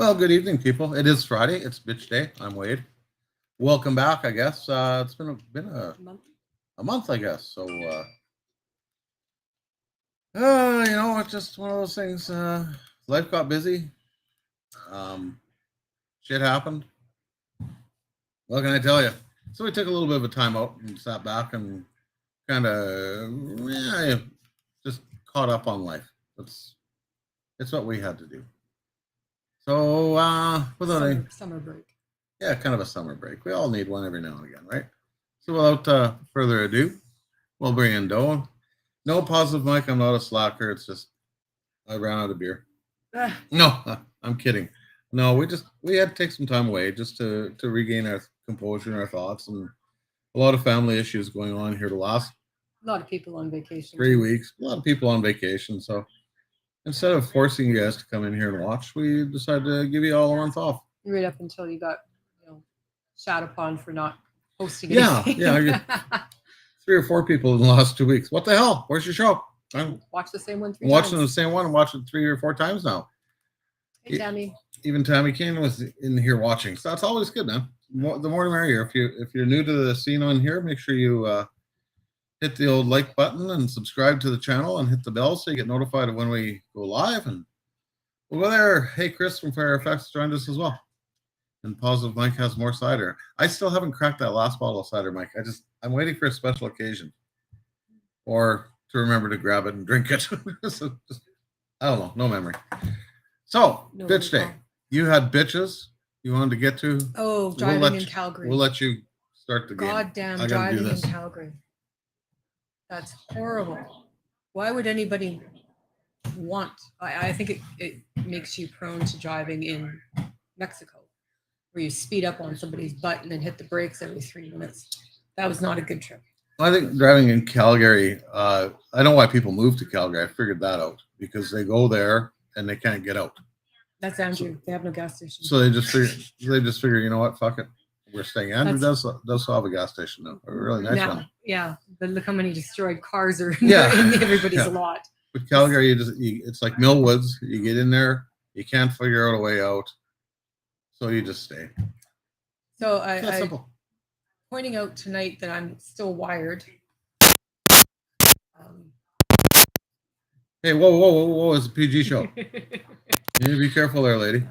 Well, good evening, people. It is Friday. It's bitch day. I'm Wade. Welcome back. I guess it's been a month, I guess. So, it's just one of those things. Life got busy. Shit happened. What can I tell you? So we took a little bit of a time out and sat back and kind of just caught up on life. It's what we had to do. So without summer break. Yeah, kind of a summer break. We all need one every now and again, right? So without further ado, we'll bring in Doe. No positive, Mike. I'm not a slacker. It's just I ran out of beer. No, I'm kidding. No, we had to take some time away just to regain our composure and our thoughts, and a lot of family issues going on here the last A lot of people on vacation. 3 weeks. A lot of people on vacation. So instead of forcing you guys to come in here and watch, we decided to give you all a month off. Right up until you got, shat upon for not hosting anything. Yeah. 3 or 4 people in the last 2 weeks. What the hell? Where's your show? I'm watch the same one 3 times. Watching the same one and watching 3 or 4 times now. Hey, Tammy. Even Tammy Kane was in here watching. So that's always good, man. The more the merrier. If you're new to the scene on here, make sure you hit the old like button and subscribe to the channel and hit the bell so you get notified of when we go live. And we'll go there. Hey, Chris from Fire Effects joined us as well. And Positive Mike has more cider. I still haven't cracked that last bottle of cider, Mike. I'm waiting for a special occasion, or to remember to grab it and drink it. So I don't know, no memory. So no, bitch day. You had bitches you wanted to get to. Oh, driving in Calgary. We'll let you start the game. Goddamn driving in Calgary. That's horrible. Why would anybody want? I think it makes you prone to driving in Mexico, where you speed up on somebody's butt and then hit the brakes every 3 minutes. That was not a good trip. I think driving in Calgary, I know why people move to Calgary. I figured that out because they go there and they can't get out. That's Andrew. So, they have no gas station. So they just figure, you know what, fuck it. We're staying. Andrew does have a gas station now. A really nice one. Yeah. But look how many destroyed cars are in everybody's lot. But Calgary, it's like Millwoods. You get in there, you can't figure out a way out. So you just stay. So I pointing out tonight that I'm still wired. Hey, whoa! It's a PG show. You need to be careful there, lady.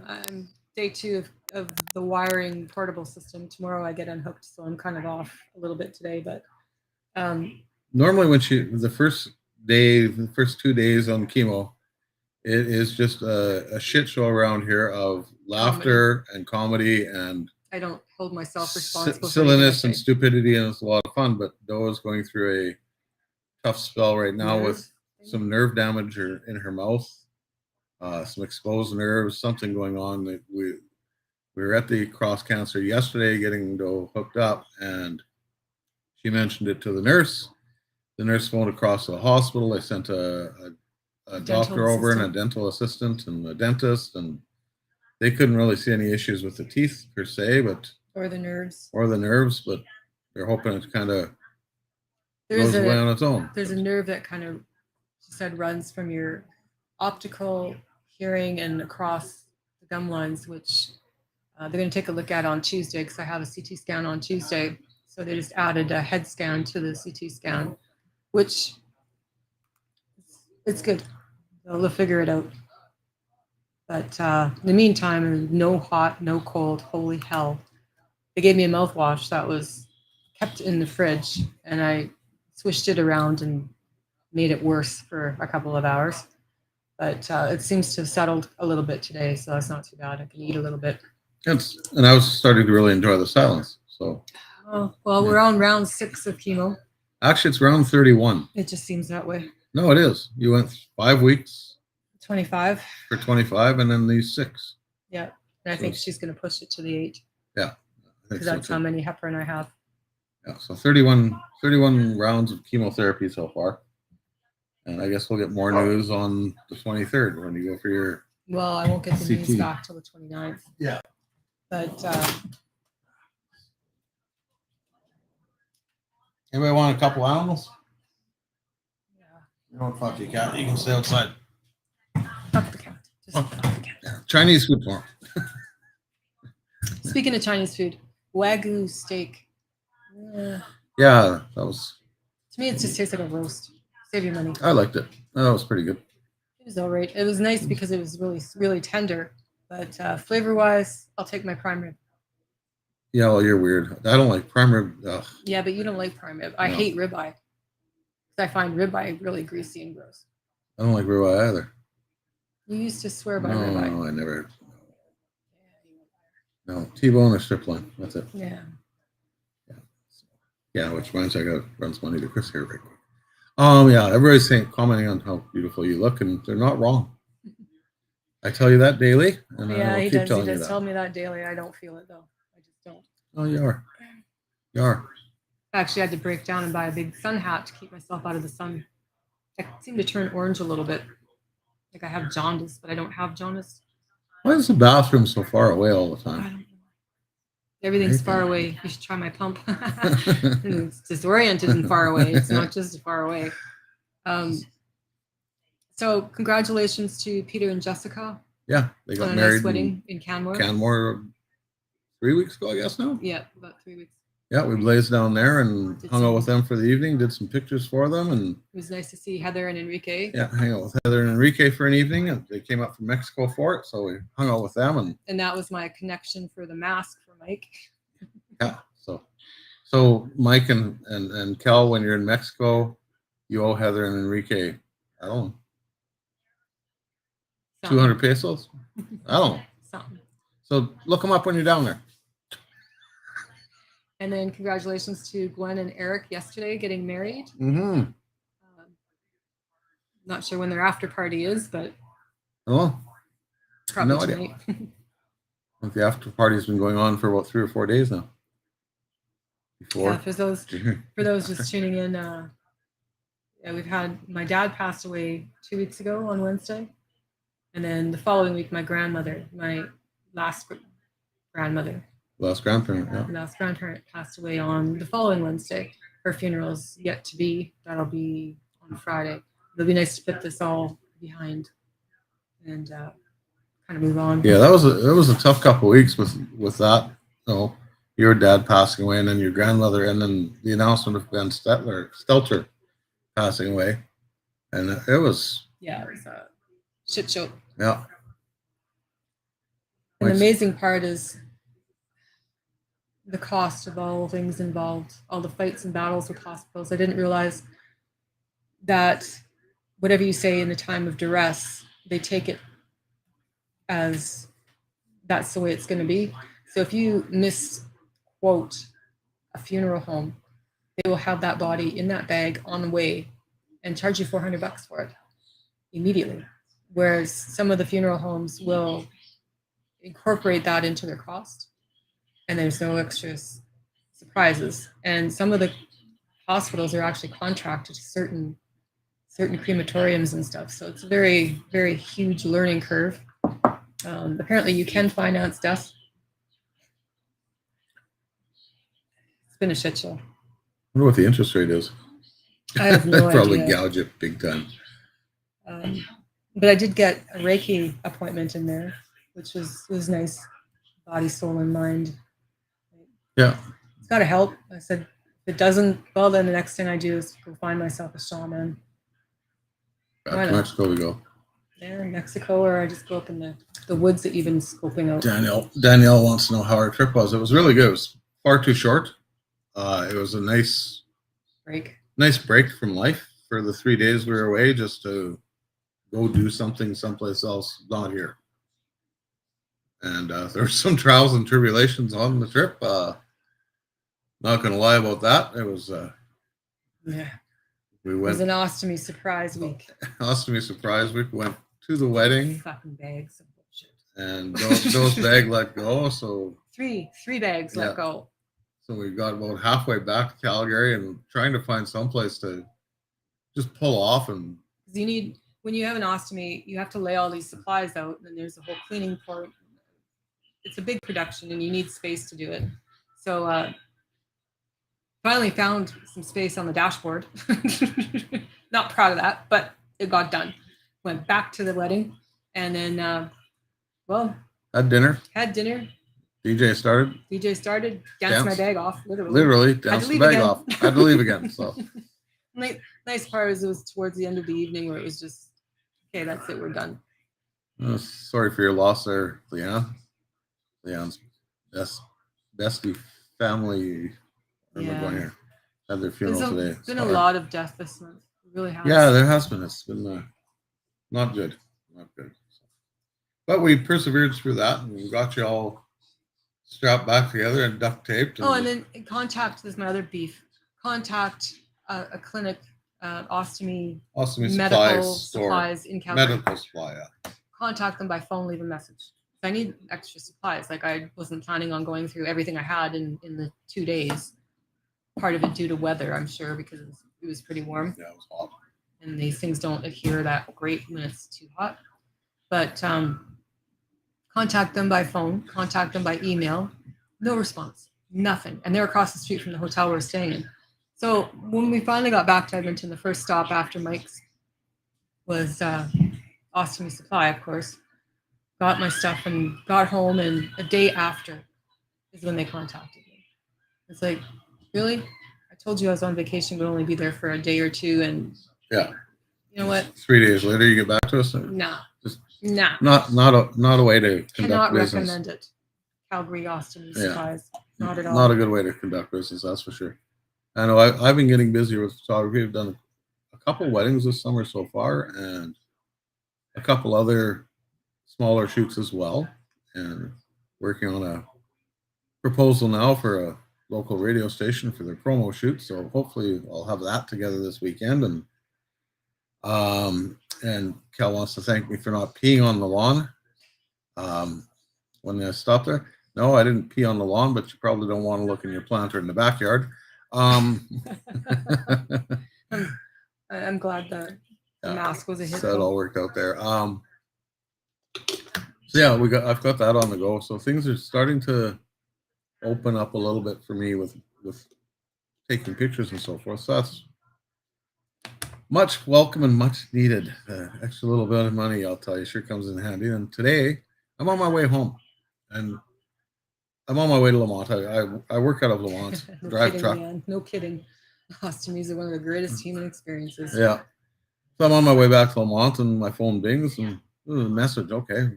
Day 2 of the wiring portable system. Tomorrow I get unhooked, so I'm kind of off a little bit today. But normally, when the first 2 days on chemo, it is just a shit show around here of laughter and comedy and I don't hold myself responsible. Silliness and stupidity, and it's a lot of fun. But Doa's going through a tough spell right now with some nerve damage in her mouth, some exposed nerves, something going on. That we were at the Cross Cancer yesterday getting Doa hooked up, and she mentioned it to the nurse. The nurse phoned across to the hospital. They sent a doctor over and a dental assistant and a dentist, and they couldn't really see any issues with the teeth per se, or the nerves, but they're hoping it kind of goes away on its own. There's a nerve that kind of, she said, runs from your optical, hearing, and across the gum lines, which they're going to take a look at on Tuesday because I have a CT scan on Tuesday. So they just added a head scan to the CT scan, which it's good. They'll figure it out. But in the meantime, no hot, no cold. Holy hell. They gave me a mouthwash that was kept in the fridge, and I swished it around and made it worse for a couple of hours. But it seems to have settled a little bit today, so that's not too bad. I can eat a little bit. And I was starting to really enjoy the silence. So. Oh, well, we're on round 6 of chemo. Actually, it's round 31. It just seems that way. No, it is. You went 5 weeks. 25. For 25, and then these 6. Yeah, and I think she's going to push it to the 8. Yeah. Because that's how many heparin I have. Yeah, so 31 rounds of chemotherapy so far. And I guess we'll get more news on the 23rd when you go for your Well, I won't get the news back till the 29th. Yeah. But anybody want a couple animals? Yeah. You don't fuck your cat. You can stay outside. Fuck the cat. Just fuck the cat. Yeah. Chinese food tomorrow. Speaking of Chinese food, Wagyu steak. To Yeah, that was. me, it just tastes like a roast. Save your money. I liked it. That was pretty good. It was all right. It was nice because it was really, really tender. But flavor-wise, I'll take my prime rib. Yeah, well, you're weird. I don't like prime rib. Ugh, Yeah, but you don't like prime rib. I No. hate ribeye. I find ribeye really greasy and gross. I don't like ribeye either. You used to swear by No, ribeye. no, I never. No, T-bone or strip loin. That's it. Yeah. Yeah, which reminds me, I got to run some money to Chris here right quick. Yeah, everybody's saying, commenting on how beautiful you look, and they're not wrong. I tell you that daily, and I Yeah, will he keep does. He telling you does that. tell me that daily. I don't feel it though. I just don't. Oh, you are. You are. Actually, I had to break down and buy a big sun hat to keep myself out of the sun. I seem to turn orange a little bit. Like I have jaundice, but I don't have jaundice. Why is the bathroom so far away all the I time? don't know. Everything's Right far there. away. You should try my pump. It's disoriented and far away. It's not just far away. So congratulations to Peter and Jessica Yeah, they on got a married nice wedding in Canmore. in Canmore 3 weeks ago, I guess now. Yeah, about 3 weeks. Yeah, we blazed down there and Did hung out some- with them for the evening, did some pictures for them, and It was nice to see Heather and Enrique. yeah, hang out with Heather and Enrique for an evening. And they came up from Mexico for it, so we hung out with them, and And that was my connection for the mask for Mike. yeah, so Mike and Kel, when you're in Mexico, you owe Heather and Enrique, I don't know, 200 pesos. I don't know. Something. So look them up when you're down there. And then congratulations to Gwen and Eric yesterday getting married. Mm-hmm. Not sure when their after party is, but Oh, probably No idea. tonight. I think the after party's been going on for about 3 or 4 days now. Yeah, Before. for those just tuning in, yeah, we've had my dad passed away 2 weeks ago on Wednesday, and then the following week my grandmother, my last grandmother, Last grandparent, yeah. last grandparent passed away on the following Wednesday. Her funeral's yet to be. That'll be on Friday. It'll be nice to put this all behind and kind of move on. Yeah, that was a tough couple of weeks with that. You know, your dad passing away, and then your grandmother, and then the announcement of Ben Stelter passing away, and it was Yeah, it was a shit show. yeah. And the Nice. amazing part is the cost of all things involved, all the fights and battles with hospitals. I didn't realize that whatever you say in the time of duress, they take it as that's the way it's going to be. So if you misquote a funeral home, they will have that body in that bag on the way and charge you $400 for it immediately. Whereas some of the funeral homes will incorporate that into their cost, and there's no extra surprises. And some of the hospitals are actually contracted to certain crematoriums and stuff. So it's a very, very huge learning curve. Apparently, you can finance death. It's been a shit show. I wonder what the interest rate is. I have no Probably idea. gouge it big time. But I did get a Reiki appointment in there, which was nice. Body, soul, and mind. Yeah. It's got to help. I said, if it doesn't, well, then the next thing I do is go find myself a shaman. Why Back to not? Mexico we go. There in Mexico, or I just go up in the woods that you've been scoping out. Danielle wants to know how our trip was. It was really good. It was far too short. It was a nice break from life for the 3 days we were away, just to go do something someplace else, not here. And there were some trials and tribulations on the trip. Not gonna lie about that. It was Yeah. we It was went an ostomy surprise week. ostomy surprise week. Went to the wedding, Fucking bags of bullshit. and those bag let go. So Three bags let Yeah. go. we got about halfway back to Calgary and trying to find someplace to just pull off. And 'Cause you need, when you have an ostomy, you have to lay all these supplies out, and there's a whole cleaning port. It's a big production, and you need space to do it. So finally found some space on the dashboard. Not proud of that, but it got done. Went back to the wedding, and then had had dinner. dinner. DJ started. DJ started, danced my Dance. bag off, literally. Literally Had to danced the leave bag again. off. Had to leave again. So Nice part is it was towards the end of the evening where it was just, okay, that's it, we're done. sorry for your loss there, Leanne. Leanne's bestie family. Where am I going here? Had their funeral today. There's been a lot of death this month. It really has. Yeah, there has been. It's been not good. Not good. But we persevered through that, and we got you all strapped back together and duct taped. Oh, and then contact, this is my other beef. Contact a clinic, ostomy medical supplies in Calgary. Medical supply, yeah. Contact them by phone, leave a message. I need extra supplies. Like, I wasn't planning on going through everything I had in the 2 days. Part of it due to weather, I'm sure, because it was pretty warm. Yeah, it was hot. And these things don't adhere that great when it's too hot. But contact them by phone, contact them by email. No response, nothing. And they're across the street from the hotel we're staying in. So when we finally got back to Edmonton, the first stop after Mike's was Ostomy Supply, of course. Got my stuff and got home, and a day after is when they contacted me. It's like, really? I told you I was on vacation, would only be there for a day or two, and yeah, you know what? 3 days later, you get back to us. Nah, just nah. Not a way to conduct Cannot business. recommend it. Calgary Ostomy Supplies, not at all. Not a good way to conduct business, that's for sure. I know I've been getting busier with photography. I've done a couple weddings this summer so far, and a couple other smaller shoots as well, and working on a proposal now for a local radio station for their promo shoot. So hopefully I'll have that together this weekend. And Cal wants to thank me for not peeing on the lawn when I stopped there. No, I didn't pee on the lawn, but you probably don't want to look in your planter in the backyard. I'm glad that the mask was a hit. So it all worked out there. So yeah, I've got that on the go. So things are starting to open up a little bit for me with taking pictures and so forth. So that's much welcome and much needed. Extra little bit of money, I'll tell you, sure comes in handy. And today I'm on my way home, and I'm on my way to Lamont. I work out of Lamont, No drive kidding, truck. Man. No kidding. Ostomies are one of the greatest human experiences. Yeah. So I'm on my way back to Lamont, and my phone dings, and a message. Okay,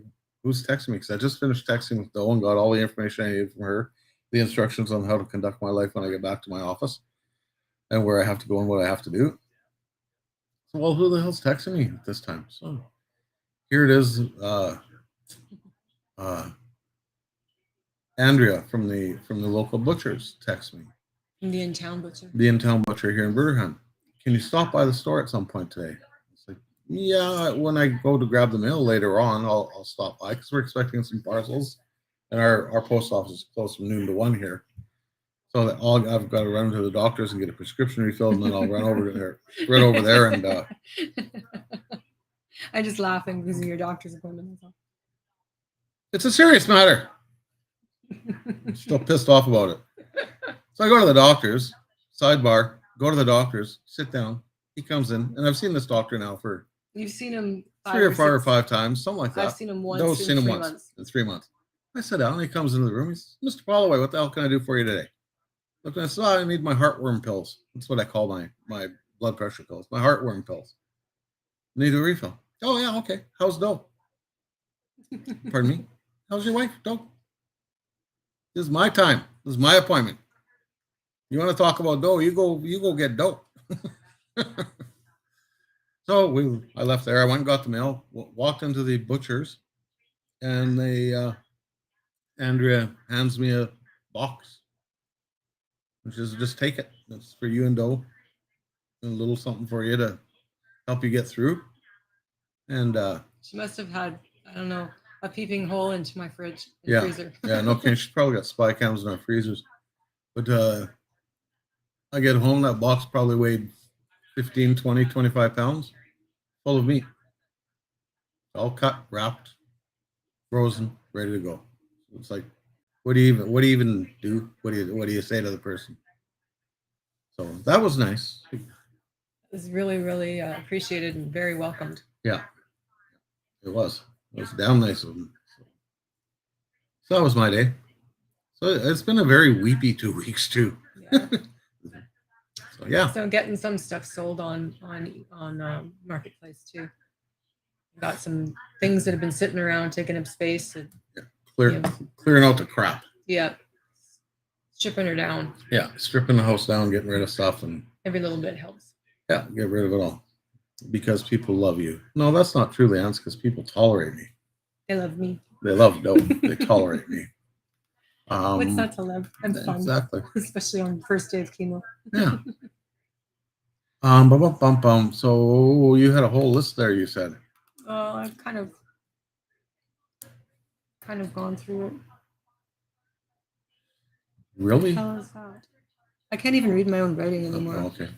who's texting me? Because I just finished texting with Doe and got all the information I needed from her, the instructions on how to conduct my life when I get back to my office, and where I have to go and what I have to do. So, well, who the hell's texting me at this time? So here it is. Andrea from the local butchers text me. The in-town butcher. The in-town butcher here in Bergen. Can you stop by the store at some point today? It's like, yeah, when I go to grab the mail later on, I'll stop by because we're expecting some parcels, and our post office is closed from noon to 1 here. So that I've got to run to the doctor's and get a prescription refilled, and then I'll run over there and. I'm just laughing because of your doctor's appointment. It's a serious matter. I'm still pissed off about it. So I go to the doctor's, sidebar, go to the doctor's, sit down. He comes in, and I've seen this doctor now for. You've seen him 3 or 4 or 5 times, something like that. I've seen him once. No, seen him once in 3 months. I sit down, and he comes into the room. He says, Mr. Holloway, what the hell can I do for you today? Look, I said, I need my heartworm pills. That's what I call my blood pressure pills, my heartworm pills. Need a refill. Oh, yeah, okay. How's Doe? Pardon me? How's your wife, Doe? This is my time. This is my appointment. You want to talk about Doe? You go get Doe. So I left there. I went and got the mail. Walked into the butcher's, and Andrea hands me a box, which is just take it. It's for you and Doe. And a little something for you to help you get through. And she must have had, I don't know, a peeping hole into my fridge and freezer. Yeah, no kidding. She's probably got spy cams in our freezers. But I get home, that box probably weighed 15, 20, 25 pounds, full of meat. All cut, wrapped, frozen, ready to go. It's like, what do you even do? What do you say to the person? So that was nice. It was really, really appreciated and very welcomed. Yeah, it was. It was damn nice of them. So that was my day. So it's been a very weepy 2 weeks too. Yeah. So yeah, So getting some stuff sold on marketplace too. Got some things that have been sitting around taking up space. And, clear, yeah. clearing out the crap. Yeah, stripping her down. Yeah, stripping the house down, getting rid of stuff, and Every little bit helps. yeah, get rid of it all because people love you. No, that's not true, Lance. Because people tolerate me. They love me. They love no, they tolerate me. What's not to love? I'm fun, Exactly. especially on the first day of chemo. Yeah. So you had a whole list there. You said. I've kind of gone through it. Really? What the hell is that? I can't even read my own writing anymore. Oh, okay.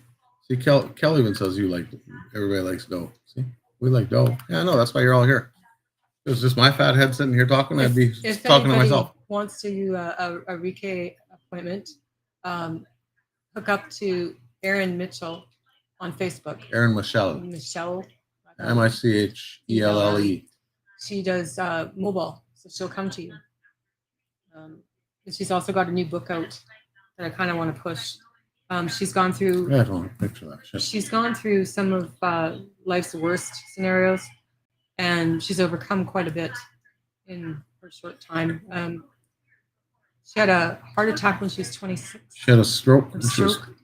See, Kelly even says you like everybody likes dough. See, we like dough. Yeah, I know. That's why you're all here. It was just my fat head sitting here talking. I'd be If talking to anybody myself. wants to do a Rike appointment, hook up to Erin Mitchell on Facebook. Erin Michelle. Michelle. Michelle. She does mobile, so she'll come to you. And she's also got a new book out that I kind of want to push. She's gone through. Yeah, I don't picture that shit. She's gone through some of life's worst scenarios, and she's overcome quite a bit in her short time. She had a heart attack when she was 26. She had a stroke.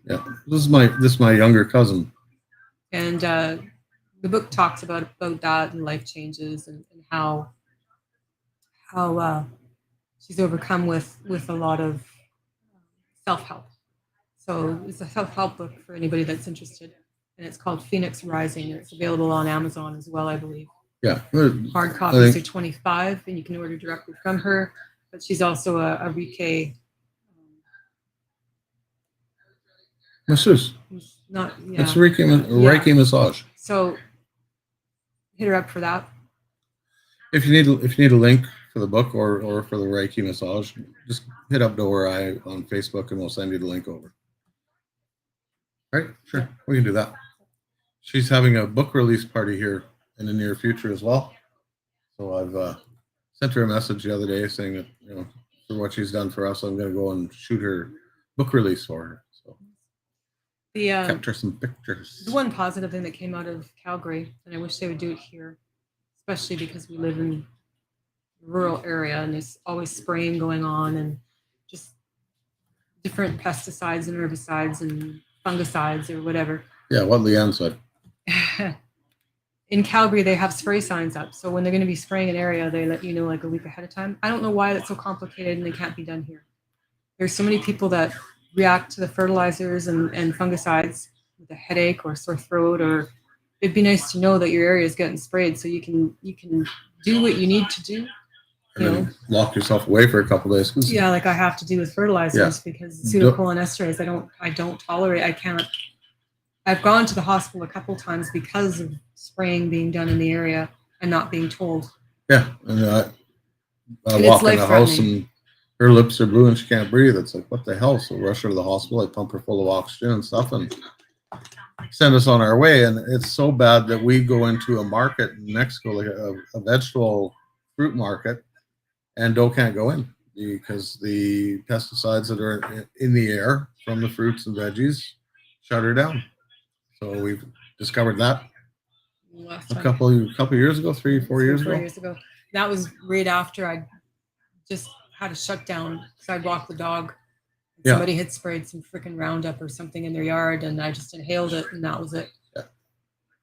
Yeah, this is my younger cousin. And the book talks about that and life changes and how she's overcome with a lot of self-help. So it's a self-help book for anybody that's interested, and it's called Phoenix Rising. It's available on Amazon as well, I believe. Yeah, hard copies are $25, and you can order directly from her. But she's also a Rike masseuse. Not yeah. It's Reiki massage. So hit her up for that. If you need a link for the book or for the Reiki massage, just hit up Dora on Facebook and we'll send you the link over. All right, sure, we can do that. She's having a book release party here in the near future as well. So I've sent her a message the other day saying that, you know, for what she's done for us, I'm going to go and shoot her book release for her. So kept her some pictures. The one positive thing that came out of Calgary, and I wish they would do it here, especially because we live in a rural area and there's always spraying going on and just different pesticides and herbicides and fungicides or whatever. Yeah, what Leanne said. In Calgary, they have spray signs up. So when they're going to be spraying an area, they let you know like a week ahead of time. I don't know why that's so complicated and they can't be done here. There's so many people that react to the fertilizers and fungicides with a headache or sore throat, or it'd be nice to know that your area is getting sprayed so you can do what you need to do. And then lock yourself away for a couple of days. Yeah, like I have to do with fertilizers because pseudocholinesterase I don't tolerate. I can't. I've gone to the hospital a couple times because of spraying being done in the area and not being told. Yeah, and I walk in the house and her lips are blue and she can't breathe. It's like, what the hell? So rush her to the hospital. I pump her full of oxygen and stuff and send us on our way. And it's so bad that we go into a market in Mexico, like a vegetable fruit market, and Doe can't go in because the pesticides that are in the air from the fruits and veggies shut her down. So we've discovered that a couple years ago, 4 years ago. That was right after I just had a shutdown. So I'd walk the dog. Yeah. Somebody had sprayed some freaking Roundup or something in their yard, and I just inhaled it, and that was it. Yeah.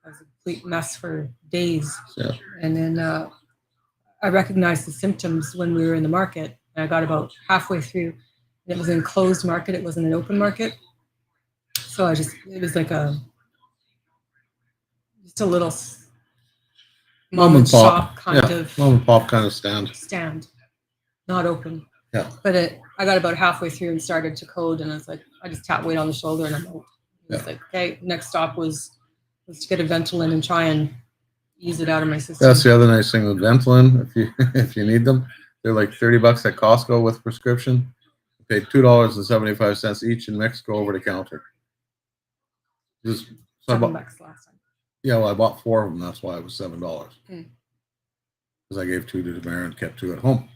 I was a complete mess for days. Yeah. And then I recognized the symptoms when we were in the market. And I got about halfway through. It was an enclosed market. It wasn't an open market. So it was like just a little mom and pop kind of mom and pop kind of stand, not open. Yeah. But I got about halfway through and started to code, and I was like, I just tapped weight on the shoulder, and I'm out. It's like, okay. Next stop was to get a Ventolin and try and ease it out of my system. That's the other nice thing with Ventolin. If you need them, they're like $30 at Costco with prescription. You pay $2.75 each in Mexico over the counter. Just $7 last time. Yeah, well, I bought 4 of them. That's why it was $7. Because I gave 2 to Tamara and kept 2 at home.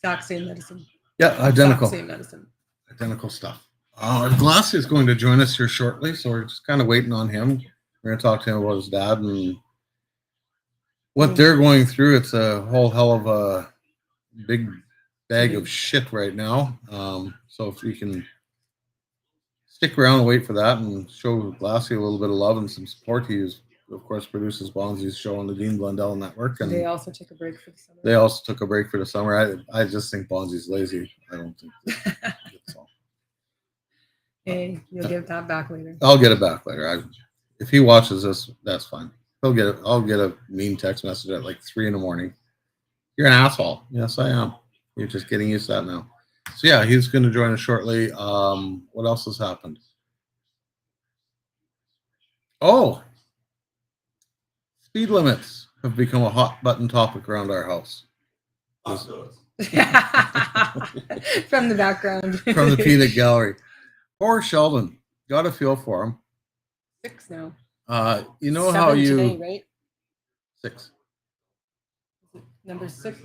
Exact same medicine. Yeah, identical. Same medicine. Identical stuff. Glassy is going to join us here shortly, so we're just kind of waiting on him. We're going to talk to him about his dad and what they're going through. It's a whole hell of a big bag of shit right now. So if we can stick around and wait for that and show Glassy a little bit of love and some support, he is, of course, produces Bonzi's show on the Dean Blundell Network. And they also took a break for the summer. They also took a break for the summer. I just think Bonzi's lazy. I don't think so. Hey, you'll get that back later. I'll get it back later. If he watches this, that's fine. He'll get it. I'll get a mean text message at like 3 a.m. You're an asshole. Yes, I am. You're just getting used to that now. So yeah, he's going to join us shortly. What else has happened? Oh, speed limits have become a hot button topic around our house. From the background. From the peanut gallery. Poor Sheldon. Got a feel for him. 6 now. You know 7 how you today, right? 6. Number 6.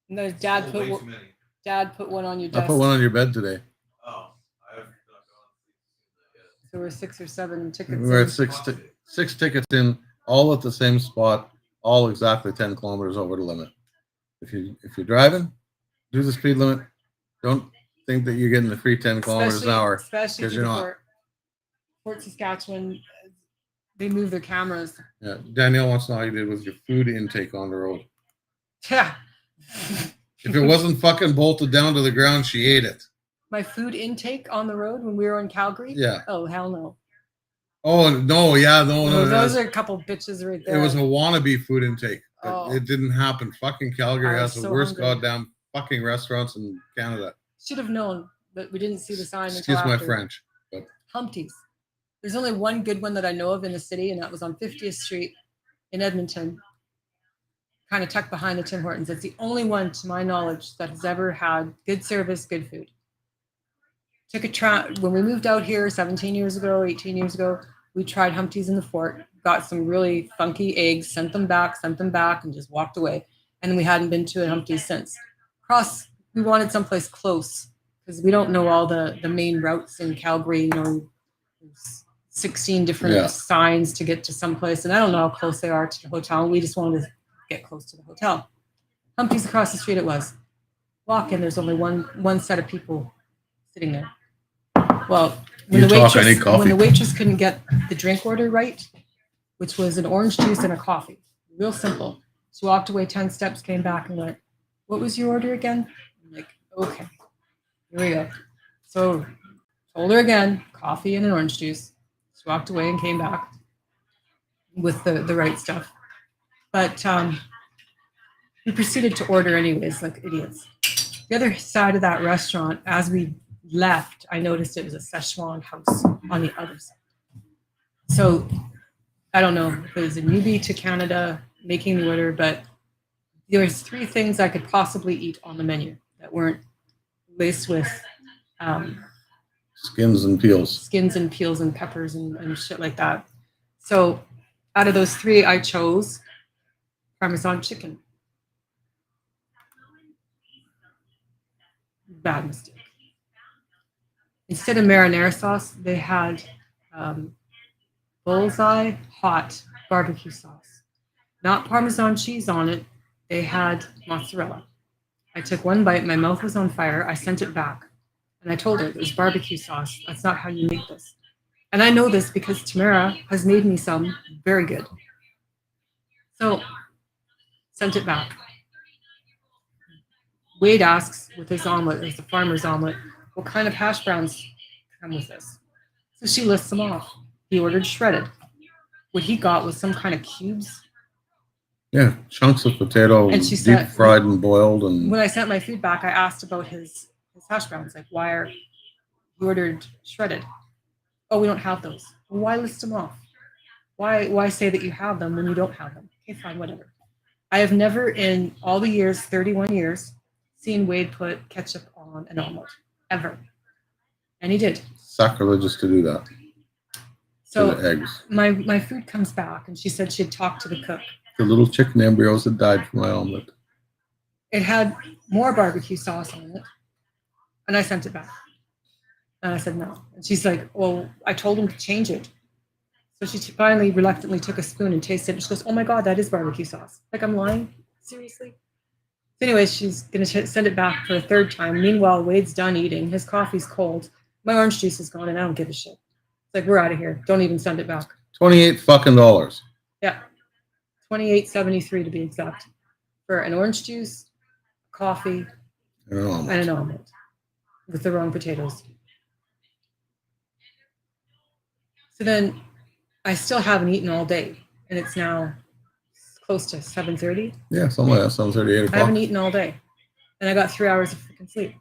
No, Dad put one on your desk. I put one on your bed today. Oh, I have not gone. So we're 6 or 7 tickets. We're in. at 6 tickets in, all at the same spot, all exactly 10 kilometers over the limit. If you're driving, do the speed limit. Don't think that you're getting the free 10 kilometers an hour. Especially because you're not. Fort Saskatchewan, they move their cameras. Yeah, Danielle wants to know how you did with your food intake on the road. Yeah. If it wasn't fucking bolted down to the ground, she ate it. My food intake on the road when we were in Calgary? Yeah. Oh, hell no. Oh, no, yeah, no. Those are a couple bitches right there. It was a wannabe food intake. Oh. It didn't happen. Fucking Calgary has the so worst hungry. goddamn fucking restaurants in Canada. Should have known, but we didn't see the sign. Excuse until my after. French. But Humpty's. There's only one good one that I know of in the city, and that was on 50th Street in Edmonton, kind of tucked behind the Tim Hortons. It's the only one, to my knowledge, that has ever had good service, good food. Took a when we moved out here 17 years ago, 18 years ago, we tried Humpty's in the Fort, got some really funky eggs, sent them back, and just walked away. And we hadn't been to a Humpty's since. We wanted someplace close because we don't know all the main routes in Calgary. You know, there's 16 different signs to get to someplace, and I don't know how close they are to the hotel. We just wanted to get close to the hotel. Humpty's across the street it was. Walk in, there's only one set of people sitting there. Well, when the waitress couldn't get the drink order right, which was an orange juice and a coffee, real simple. She walked away 10 steps, came back and went, "What was your order again?" I'm like, okay, here we go. So told her again, coffee and an orange juice. She walked away and came back with the right stuff. But we proceeded to order anyways, like idiots. The other side of that restaurant, as we left, I noticed it was a Szechuan house on the other side. So I don't know if it was a newbie to Canada making the order, but there was 3 things I could possibly eat on the menu that weren't laced with skins and peels and peppers and shit like that. So out of those 3, I chose Parmesan chicken. Bad mistake. Instead of marinara sauce, they had Bullseye hot barbecue sauce. Not Parmesan cheese on it. They had mozzarella. I took one bite. My mouth was on fire. I sent it back. And I told her, there's barbecue sauce. That's not how you make this. And I know this because Tamara has made me some very good. So, sent it back. Wade asks, with his omelet, it's a farmer's omelet, what kind of hash browns come with this? So she lists them off. He ordered shredded. What he got was some kind of cubes. Yeah, chunks of potato, and she deep said, fried and boiled. And when I sent my food back, I asked about his hash browns. Like, he ordered shredded? Oh, we don't have those. Well, why list them off? Why say that you have them when you don't have them? Okay, fine, whatever. I have never in all the years, 31 years, seen Wade put ketchup on an omelet, ever. And he did. Sacrilegious to do that. So the eggs. My food comes back, and she said she'd talked to the cook. The little chicken embryos that died from my omelet. it had more barbecue sauce on it, and I sent it back. And I said no. And she's like, well, I told him to change it. So she finally reluctantly took a spoon and tasted it. She goes, oh my God, that is barbecue sauce. Like, I'm lying? Seriously? So anyways, she's going to send it back for a third time. Meanwhile, Wade's done eating. His coffee's cold. My orange juice is gone, and I don't give a shit. It's like, we're out of here. Don't even send it back. $28 fucking dollars. Yeah. $28.73 to be exact. For an orange juice, coffee, I don't know. and an omelet with the wrong potatoes. So then I still haven't eaten all day, and it's now close to 7:30. Yeah, something like that. 7:30, 8 I o'clock. haven't eaten all day, and I got 3 hours of freaking sleep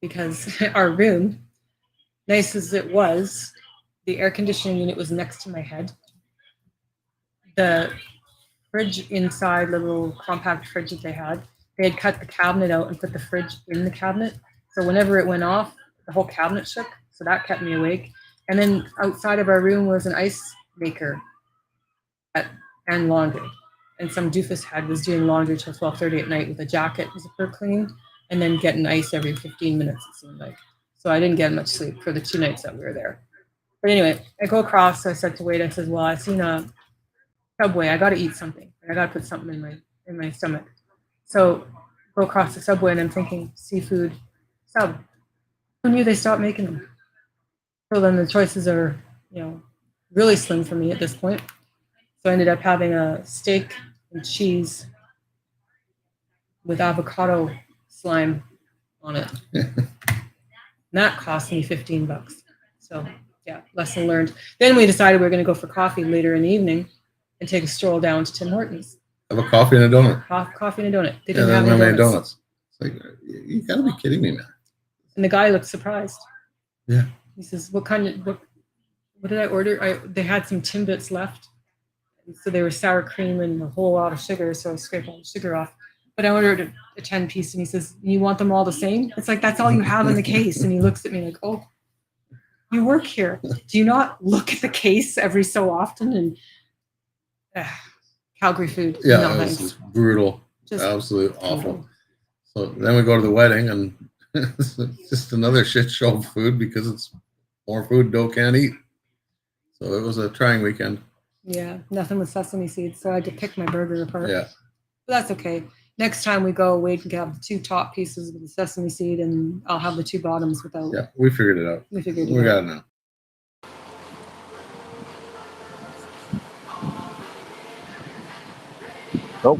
because our room, nice as it was, the air conditioning unit was next to my head. The fridge inside, the little compact fridge that they had cut the cabinet out and put the fridge in the cabinet. So whenever it went off, the whole cabinet shook. So that kept me awake. And then outside of our room was an ice maker and laundry. And some doofus head was doing laundry till 12:30 at night with a jacket zipper clean and then getting ice every 15 minutes, it seemed like. So I didn't get much sleep for the 2 nights that we were there. But anyway, I go across. So I said to Wade, I said, well, I seen a Subway. I got to eat something. I got to put something in my stomach. So go across the Subway and I'm thinking seafood sub. Who knew they stopped making them? So then the choices are, really slim for me at this point. So I ended up having a steak and cheese with avocado slime on it. And that cost me $15. So yeah, lesson learned. Then we decided we were going to go for coffee later in the evening and take a stroll down to Tim Hortons. Have a coffee and a donut. Coffee and a donut. They Yeah, didn't they have don't have any any donuts. donuts. It's like, you gotta be kidding me, man. And the guy looked surprised. Yeah. He says, what did I order? They had some Timbits left. So they were sour cream and a whole lot of sugar. So I scraped all the sugar off. But I ordered a 10 piece and he says, you want them all the same? It's like, that's all you have in the case. And he looks at me like, oh, you work here. Do you not look at the case every so often? And Calgary food. Yeah, no it was thanks. just brutal. Just Absolutely awful. brutal. So then we go to the wedding and it's just another shit show of food because it's more food Doe can't eat. So it was a trying weekend. Yeah, nothing with sesame seeds. So I had to pick my burger apart. Yeah. But that's okay. Next time we go, Wade can have the 2 top pieces with the sesame seed and I'll have the 2 bottoms without. Yeah, we figured it out. We figured it We out. got it now. Nope.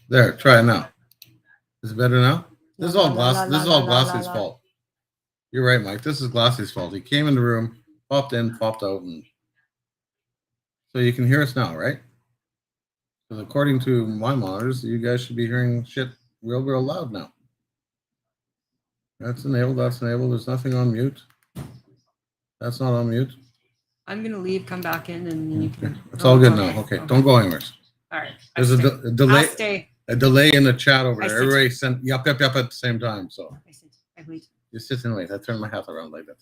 There, try it now. Is it better now? This is all La, la, Glass. la, This is la, all la, Glassy's la. fault. You're right, Mike. This is Glassy's fault. He came in the room, popped in, popped out, and so you can hear us now, right? Because according to my monitors, you guys should be hearing shit real loud now. That's enabled. That's enabled. There's nothing on mute. That's not on mute. I'm gonna leave, come back in, and you can. It's all good now. Okay. Okay, don't go anywhere. All right. There's a delay. I'll stay. A delay in the chat over I there. sit. Everybody sent yup at the same time. So I sit. I wait. you sit and wait. I turn my hat around like that.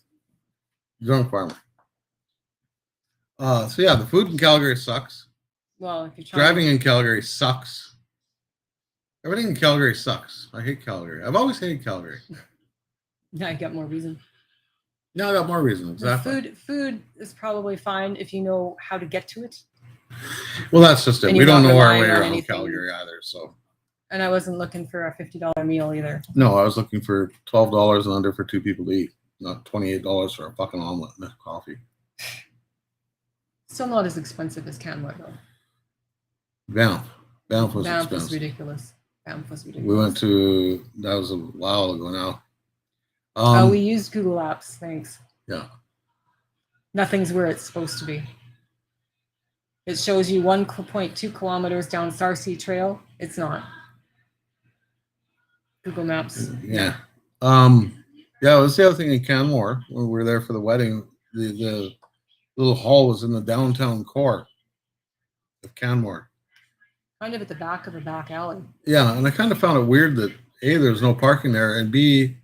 Drunk farmer. So yeah, the food in Calgary sucks. Well, if you're trying. Driving in Calgary sucks. Everything in Calgary sucks. I hate Calgary. I've always hated Calgary. Now I got more reason. Now I got more reason. Exactly. The food is probably fine if you know how to get to it. Well, that's just it. And We you're don't not know our relying way on around anything. Calgary either. So And I wasn't looking for a $50 meal either. no, I was looking for $12 and under for 2 people to eat, not $28 for a fucking omelet and a coffee. Still not as expensive as Canmore though. Banff was Banff was expensive. ridiculous. Banff was ridiculous. We went to, that was a while ago now. We used Google Apps. Thanks. Yeah. Nothing's where it's supposed to be. It shows you 1.2 kilometers down Sarcee Trail. It's not. Google Maps. Yeah. Yeah, it was the other thing in Canmore when we were there for the wedding. The little hall was in the downtown core of Canmore. Kind of at the back of a back alley. Yeah, and I kind of found it weird that A, there's no parking there, and B,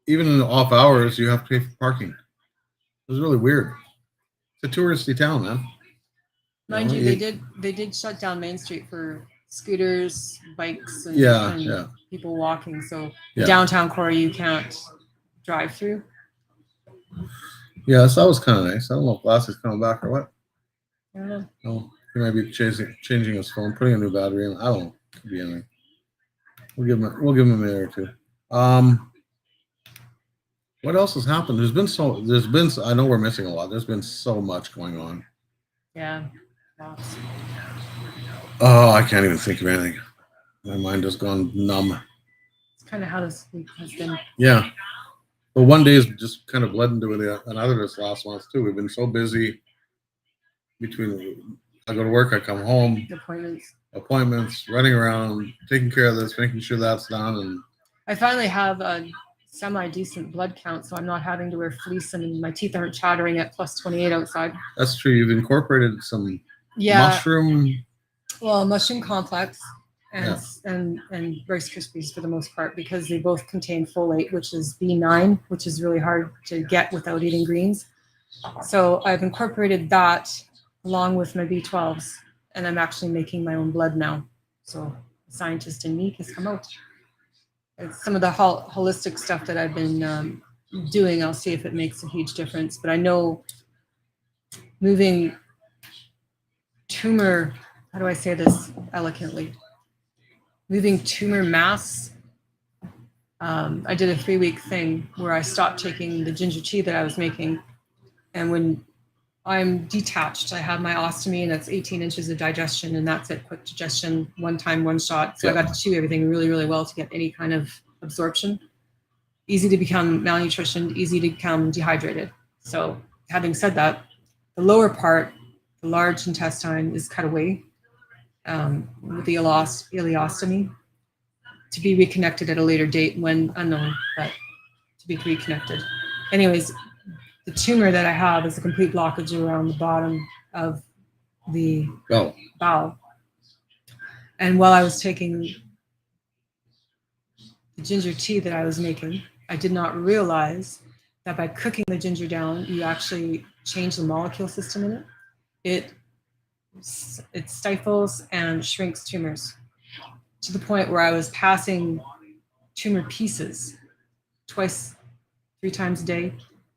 even in the off hours, you have to pay for parking. It was really weird. It's a touristy town, man. Mind know, you, you- they did shut down Main Street for scooters, bikes, and, Yeah, and yeah. people walking. So Yeah. downtown core you can't drive through. Yeah, so that was kind of nice. I don't know if Lasse's coming back or what. I don't know. No, he might be changing his phone, putting a new battery in. I don't know. Could be anything. We'll give him a minute or two. What else has happened? I know we're missing a lot. There's been so much going on. Yeah. Lots. Oh, I can't even think of anything. My mind has gone numb. It's kind of how this week has been. Yeah. But one day has just kind of bled into another this last month too. We've been so busy between I go to work, I come home, appointments, running around, taking care of this, making sure that's done. And I finally have a semi-decent blood count, so I'm not having to wear fleece and my teeth aren't chattering at plus 28 outside. that's true. You've incorporated some Yeah. mushroom. Well, mushroom complex and Rice Krispies for the most part, because they both contain folate, which is B9, which is really hard to get without eating greens. So I've incorporated that along with my B12s, and I'm actually making my own blood now. So the scientist in me has come out. It's some of the holistic stuff that I've been doing. I'll see if it makes a huge difference. But I know moving tumor, how do I say this eloquently? Moving tumor mass. I did a 3-week thing where I stopped taking the ginger tea that I was making. And when I'm detached, I have my ostomy, and that's 18 inches of digestion, and that's it, quick digestion, one time, one shot. So I got to chew everything really, really well to get any kind of absorption. Easy to become malnutritioned, easy to become dehydrated. So having said that, the lower part, the large intestine, is cut away with the ileostomy to be reconnected at a later date when unknown, but to be reconnected. Anyways, the tumor that I have is a complete blockage around the bottom of the bowel. And while I was taking the ginger tea that I was making, I did not realize that by cooking the ginger down, you actually change the molecule system in it. It stifles and shrinks tumors to the point where I was passing tumor pieces 2-3 times a day,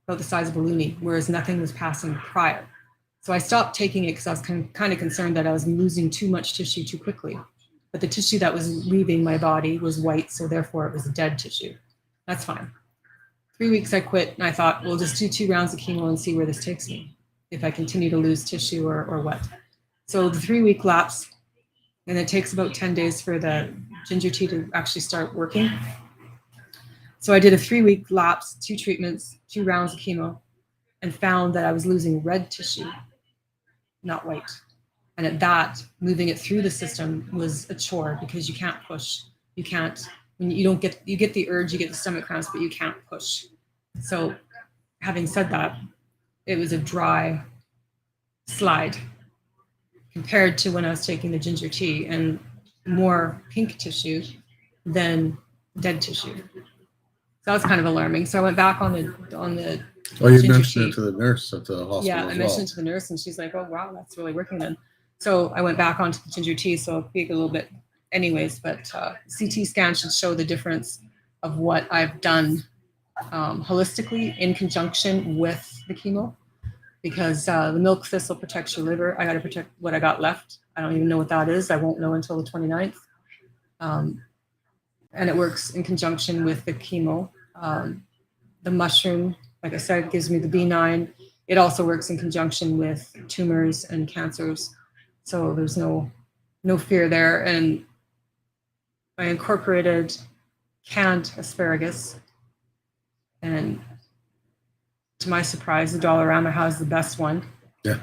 about the size of a loonie, whereas nothing was passing prior. So I stopped taking it because I was kind of concerned that I was losing too much tissue too quickly. But the tissue that was leaving my body was white, so therefore it was dead tissue. That's fine. 3 weeks I quit, and I thought, we'll just do 2 rounds of chemo and see where this takes me, if I continue to lose tissue or what. So the 3-week lapse, and it takes about 10 days for the ginger tea to actually start working. So I did a 3-week lapse, 2 treatments, 2 rounds of chemo, and found that I was losing red tissue, not white. And at that, moving it through the system was a chore because you can't push You can't, when you don't get, you get the urge, you get the stomach cramps, but you can't push. So having said that, it was a dry slide compared to when I was taking the ginger tea and more pink tissue than dead tissue. So that was kind of alarming. So I went back on the Oh, you ginger mentioned tea. it to the nurse at the hospital Yeah, I as mentioned well. it to the nurse, and she's like, "Oh wow, that's really working then." So I went back onto the ginger tea, so I'll speak a little bit, anyways. But CT scan should show the difference of what I've done holistically in conjunction with the chemo, because the milk thistle protects your liver. I got to protect what I got left. I don't even know what that is. I won't know until the 29th. And it works in conjunction with the chemo. The mushroom, like I said, gives me the B9. It also works in conjunction with tumors and cancers. So there's no fear there. And I incorporated canned asparagus. And to my surprise, the Dollarama has the best one. Yeah.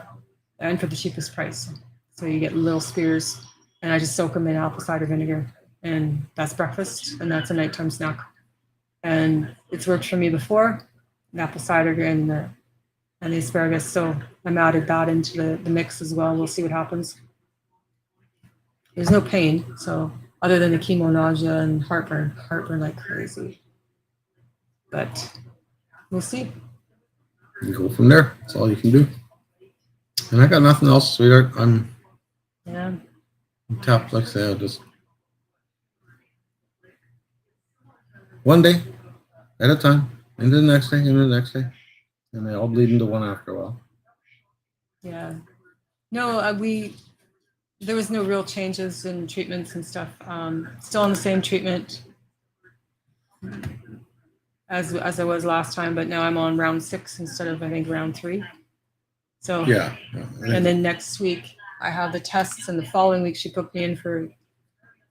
And for the cheapest price. So you get little spears, and I just soak them in apple cider vinegar. And that's breakfast, and that's a nighttime snack. And it's worked for me before, the apple cider and the asparagus. So I'm added that into the mix as well. We'll see what happens. There's no pain, so other than the chemo, nausea, and heartburn like crazy. But we'll see. You go from there. That's all you can do. And I got nothing else, sweetheart. I'm Yeah. tapped, like I say, I'll just one day at a time, into the next day, into the next day. And they all bleed into one after a while. Yeah. No, there was no real changes in treatments and stuff. Still on the same treatment as I was last time, but now I'm on round 6 instead of, I think, round 3. So Yeah. and then next week I have the tests, and the following week she booked me in for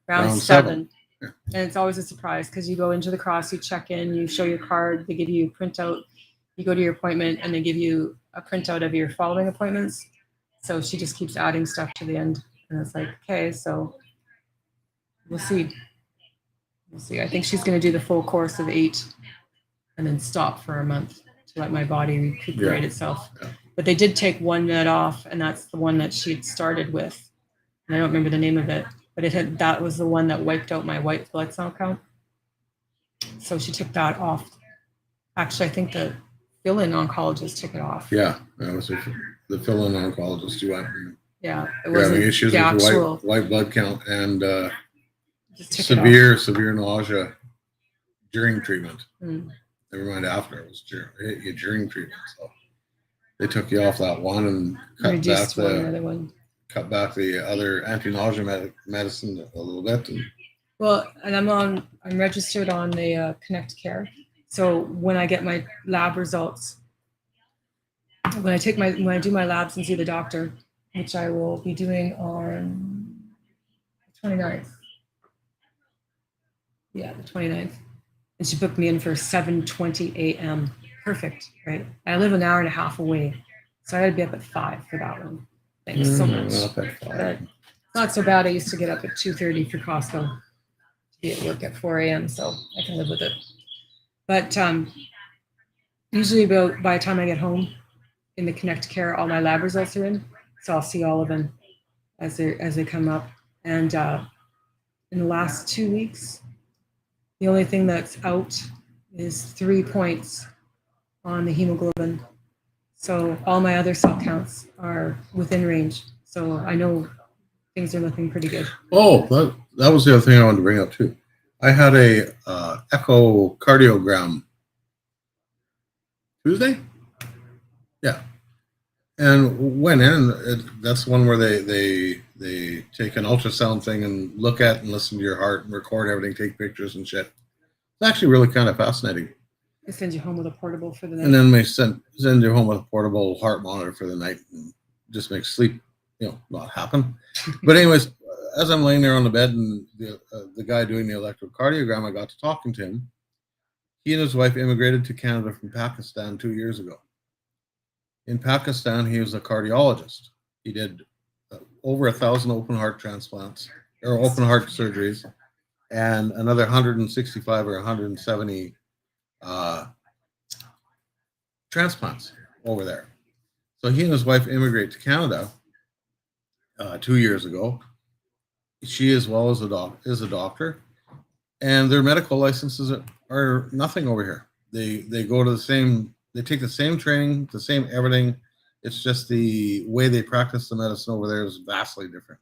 round Round 7. Yeah. And it's always a surprise because you go into the cross, you check in, you show your card, they give you a printout, you go to your appointment, and they give you a printout of your following appointments. So she just keeps adding stuff to the end. And it's like, okay, so we'll see. We'll see. I think she's going to do the full course of 8 and then stop for a month to let my body recuperate itself. Yeah. But they did take one med off, and that's the one that she'd started with. And I don't remember the name of it, but that was the one that wiped out my white blood cell count. So she took that off. Actually, I think the fill-in oncologist took it off. Yeah, that was the fill-in oncologist. You went. Yeah, it You're having wasn't issues the with actual. white blood count and Just took it off. severe nausea during treatment. Mm. Never mind after, it was during treatment. So they took you off that one and Reduced one, the other one. cut back the other anti-nausea medicine a little bit. And Well, and I'm registered on the Connect Care. So when I get my lab results, when I do my labs and see the doctor, which I will be doing on the 29th. Yeah, the 29th. And she booked me in for 7:20 a.m. Perfect, right? I live an hour and a half away. So I had to be up at 5 for that one. Thanks so much. not that far. But not so bad. I used to get up at 2:30 for Costco to be at work at 4 a.m. So I can live with it. But usually by the time I get home in the Connect Care, all my lab results are in. So I'll see all of them as they come up. And in the last 2 weeks, the only thing that's out is 3 points on the hemoglobin. So all my other cell counts are within range. So I know things are looking pretty good. Oh, that was the other thing I wanted to bring up too. I had a echocardiogram Tuesday. Yeah, and went in. That's the one where they take an ultrasound thing and look at and listen to your heart and record everything, take pictures and shit. It's actually really kind of fascinating. They send you home with a portable for the night. And then they send you home with a portable heart monitor for the night, and just makes sleep, not happen. But anyways, as I'm laying there on the bed, and the guy doing the electrocardiogram, I got to talking to him. He and his wife immigrated to Canada from Pakistan 2 years ago. In Pakistan, he was a cardiologist. He did over 1,000 open heart transplants or open heart surgeries. and another 165 or 170 transplants over there. So he and his wife immigrate to Canada 2 years ago. She, as well as is a doctor, and their medical licenses are nothing over here. They go to the same. They take the same training, the same everything. It's just the way they practice the medicine over there is vastly different.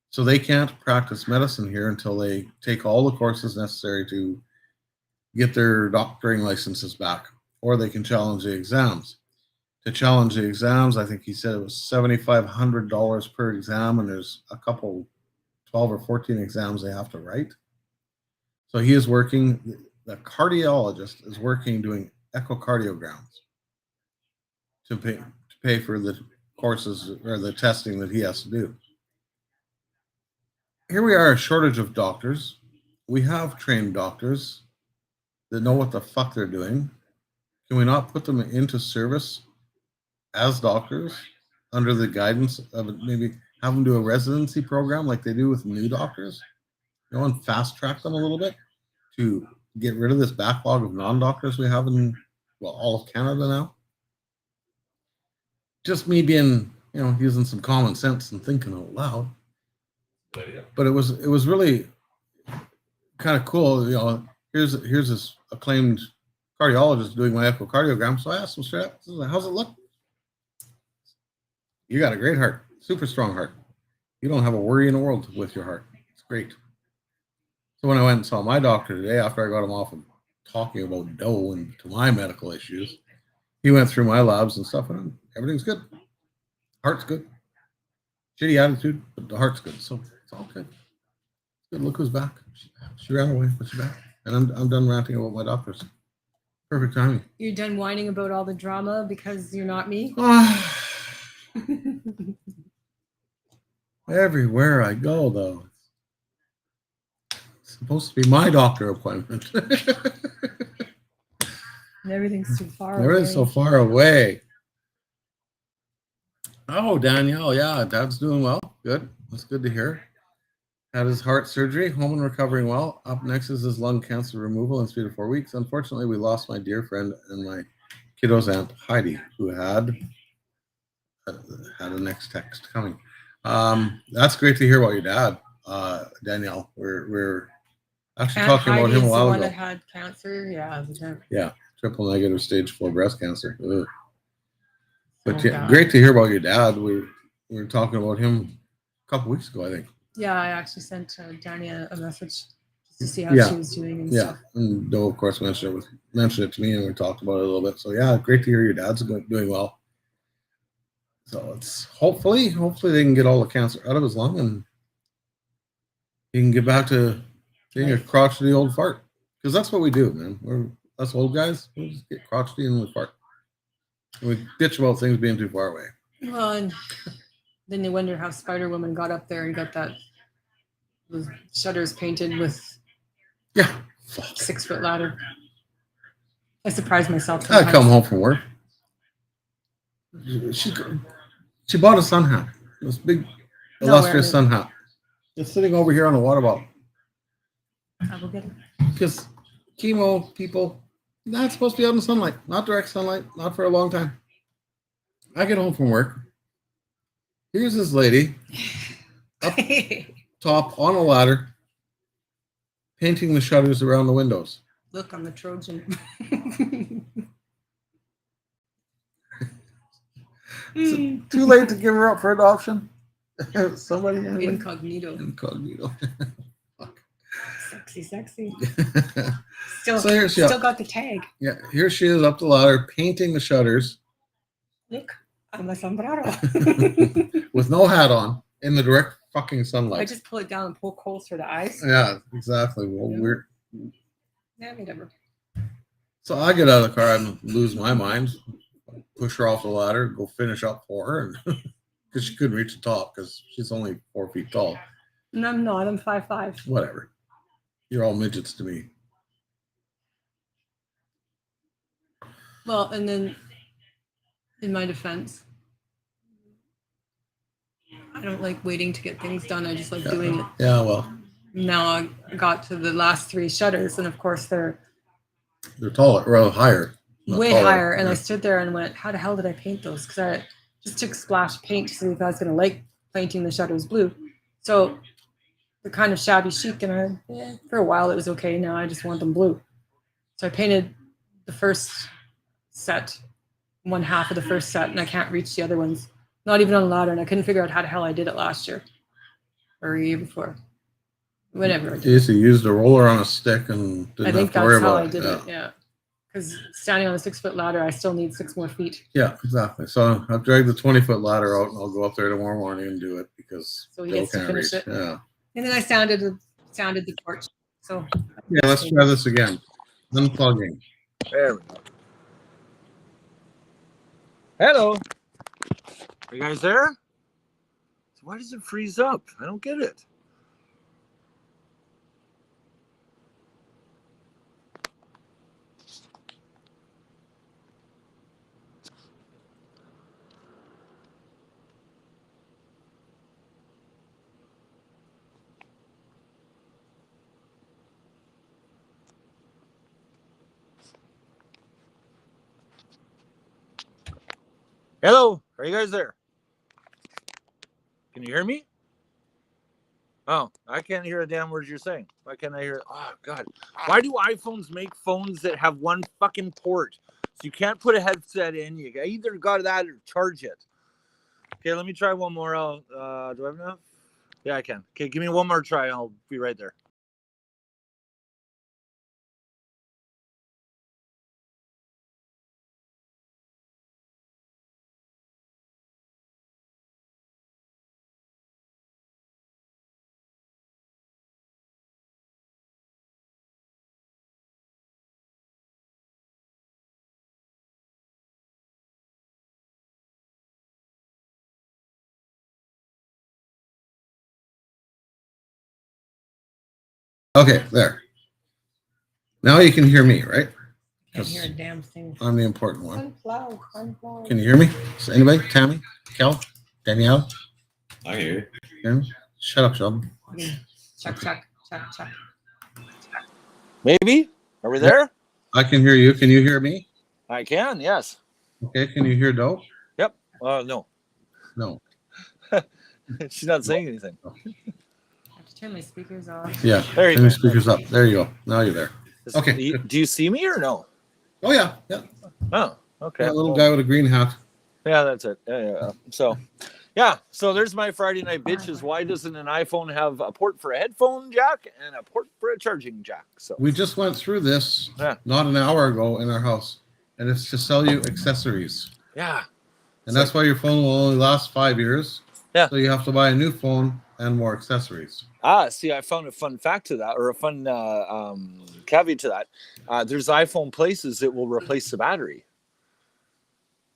So they can't practice medicine here until they take all the courses necessary to get their doctoring licenses back, or they can challenge the exams. To challenge the exams, I think he said it was $7,500 per exam, and there's a couple 12 or 14 exams they have to write. So he is working, the cardiologist is working doing echocardiograms to pay for the courses or the testing that he has to do. Here we are, a shortage of doctors. We have trained doctors that know what the fuck they're doing. Can we not put them into service as doctors under the guidance of maybe have them do a residency program like they do with new doctors, and fast track them a little bit to get rid of this backlog of non-doctors we have in all of Canada now? Just me being, using some common sense and thinking out loud. Good idea. But it was really kind of cool. Here's this acclaimed cardiologist doing my echocardiogram. So I asked him straight up, how's it look? You got a great heart, super strong heart. You don't have a worry in the world with your heart. It's great. So when I went and saw my doctor today, after I got him off of talking about dough and to my medical issues, he went through my labs and stuff, and everything's good. Heart's good. Shitty attitude, but the heart's good. So it's all good. Good. Look who's back. She ran away, but she's back. And I'm done ranting about my doctors. Perfect timing. You're done whining about all the drama because you're not me? Everywhere I go, though. It's supposed to be my doctor appointment. And everything's too far away. Everything's so far away. Oh, Danielle, yeah, Dad's doing well. Good. That's good to hear. Had his heart surgery, home and recovering well. Up next is his lung cancer removal in 3 to 4 weeks. Unfortunately, we lost my dear friend and my kiddo's aunt, Heidi, who had a next text coming. That's great to hear about your dad, Danielle. We're actually talking about him a while the one ago. that had cancer. Yeah, triple negative stage 4 breast cancer. Ugh. But Oh, yeah, God. great to hear about your dad. We were talking about him a couple weeks ago, I think. Yeah, I actually sent Danny a message just to see how Yeah. she was doing and Yeah, stuff. and Doe, of course, mentioned it to me, and we talked about it a little bit. So yeah, great to hear your dad's doing well. So it's hopefully they can get all the cancer out of his lung and he can get back to being a crotchety old fart. Because that's what we do, man. We're us old guys. We just get crotchety and we fart. And we bitch about things being too far away. Well, and then they wonder how Spider Woman got up there and got those shutters painted with Yeah. Fuck. 6-foot ladder. I surprised myself. I come home from work. She bought a sun hat. This big, illustrious sun hat. It's sitting over here on the water bottle. I will get it. Because chemo people, not supposed to be out in sunlight, not direct sunlight, not for a long time. I get home from work. Here's this lady up top on a ladder, painting the shutters around the windows. Look, I'm the Trojan. Is it too late to give her up for adoption? Somebody Incognito. Fuck. Sexy. So here she is. Still got the tag. Yeah, here she is up the ladder painting the shutters Look, I'm a sombrero. with no hat on in the direct fucking sunlight. I just pull it down and poke holes for the eyes. Yeah, exactly. Well, we're Yeah, whatever. so I get out of the car and lose my mind, push her off the ladder, go finish up for her, because she couldn't reach the top because she's only 4 feet tall. No, I'm not. I'm 5'5". Whatever. You're all midgets to me. Well, and then in my defense, I don't like waiting to get things done. I just like doing it. Yeah, well, Now I got to the last 3 shutters, and of course they're They're taller, well, higher. Not way taller. higher. And I Yeah. stood there and went, how the hell did I paint those? Because I just took splash paint to see if I was going to like painting the shutters blue. So the kind of shabby chic, and for a while it was okay. Now I just want them blue. So I painted the first set, one half of the first set, and I can't reach the other ones. Not even on a ladder, and I couldn't figure out how the hell I did it last year or a year before. Whenever I did. You used a roller on a stick and I didn't think have to worry that's how about I did it. Yeah. Because standing on a 6-foot ladder, I still need 6 more feet. Yeah, exactly. So I've dragged the 20-foot ladder out, and I'll go up there tomorrow morning and do it because So he Bill gets to can't finish reach. it. Yeah. And then I sounded the torch. So Yeah, let's try this again. Unplugging. There we go. Hello. Are you guys there? Why does it freeze up? I don't get it. Hello. Are you guys there? Can you hear me? Oh, I can't hear a damn word you're saying. Why can't I hear? Oh, God. Why do iPhones make phones that have one fucking port? So you can't put a headset in. You either got that or charge it. Okay, let me try one more. Do I have enough? Yeah, I can. Okay, give me one more try. I'll be right there. Okay, there. Now you can hear me, right? can't hear a damn thing. I'm the important one. Unplug. Can you hear me? Is anybody? Tammy? Kel? Danielle? I hear you. Hear me? Shut up, Sheldon. Check. Maybe? Are we there? I can hear you. Can you hear me? I can, yes. Okay, can you hear Dope? Yep. No. No. She's not saying anything. I have to turn my speakers off. Yeah. There you Turn your go. speakers up. There you go. Now you're there. Okay. Do you see me or no? Oh, yeah. Yeah. Oh, okay. Yeah, little guy with a green hat. Yeah, that's it. Yeah. So there's my Friday night bitches. Why doesn't an iPhone have a port for a headphone jack and a port for a charging jack? So We just went through this Yeah. not an hour ago in our house, and it's to sell you accessories. yeah. And that's why your phone will only last 5 years. Yeah. So you have to buy a new phone and more accessories. See, I found a fun fact to that, or a fun caveat to that. There's iPhone places that will replace the battery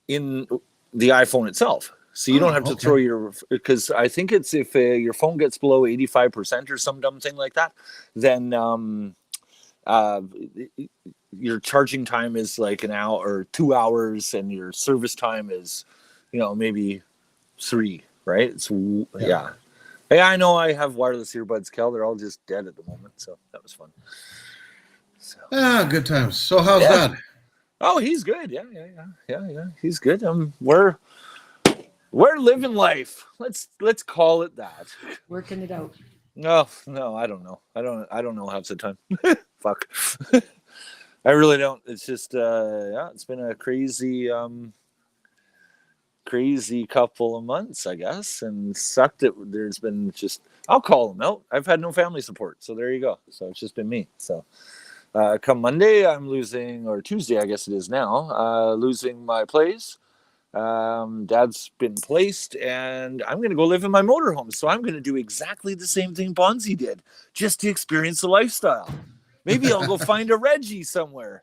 in the iPhone itself. So you don't have to okay. throw your, because I think it's if your phone gets below 85% or some dumb thing like that, then your charging time is like an hour or 2 hours, and your service time is, maybe 3, right? It's yeah. Hey, I know I have wireless earbuds, Kel. They're all just dead at the moment, so that was fun. So. Good times. So how's Yeah. Dad? Oh, he's good. Yeah. He's good. We're living life. Let's call it that. Working it out. No, I don't know. I don't know half the time. Fuck. I really don't. It's just it's been a crazy couple of months, I guess, and sucked it. There's been just, I'll call them out. I've had no family support, so there you go. So it's just been me. So come Monday, I'm losing, or Tuesday, I guess it is now, losing my place. Dad's been placed, and I'm going to go live in my motorhome. So I'm going to do exactly the same thing Bonzi did, just to experience the lifestyle. Maybe I'll go find a Reggie somewhere.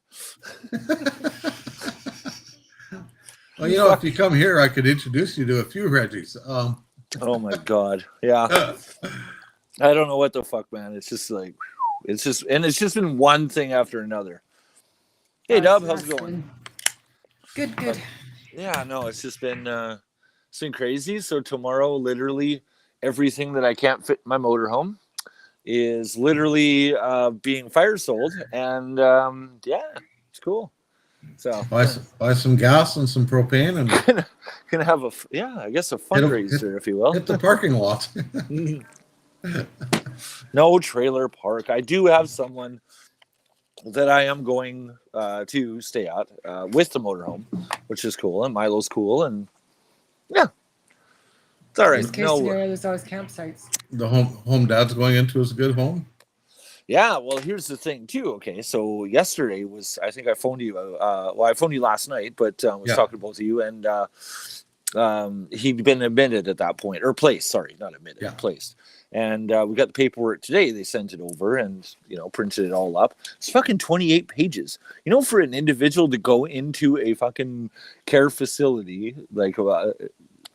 Well, if you come here, I could introduce you to a few Reggies. Oh my God. Yeah. I don't know what the fuck, man. It's just like, it's just been one thing after another. Hey, Dub, how's it going? Good. Yeah, no, it's been crazy. So tomorrow, literally everything that I can't fit in my motorhome, is literally being fire sold, and it's cool. So Buy some gas and some propane and gonna have I guess a fundraiser, if you will. hit the parking lot. No trailer park. I do have someone that I am going to stay at with the motorhome, which is cool, and Milo's cool, and yeah, it's all right. Worst case scenario, there's always campsites. The home dad's going into is a good home. Yeah, well, here's the thing too. Okay, so yesterday was, I think I phoned you. I phoned you last night, but was talking to both of you, and he'd been admitted at that point, or placed. Sorry, not admitted, placed. And we got the paperwork today. They sent it over and, printed it all up. It's fucking 28 pages. For an individual to go into a fucking care facility, like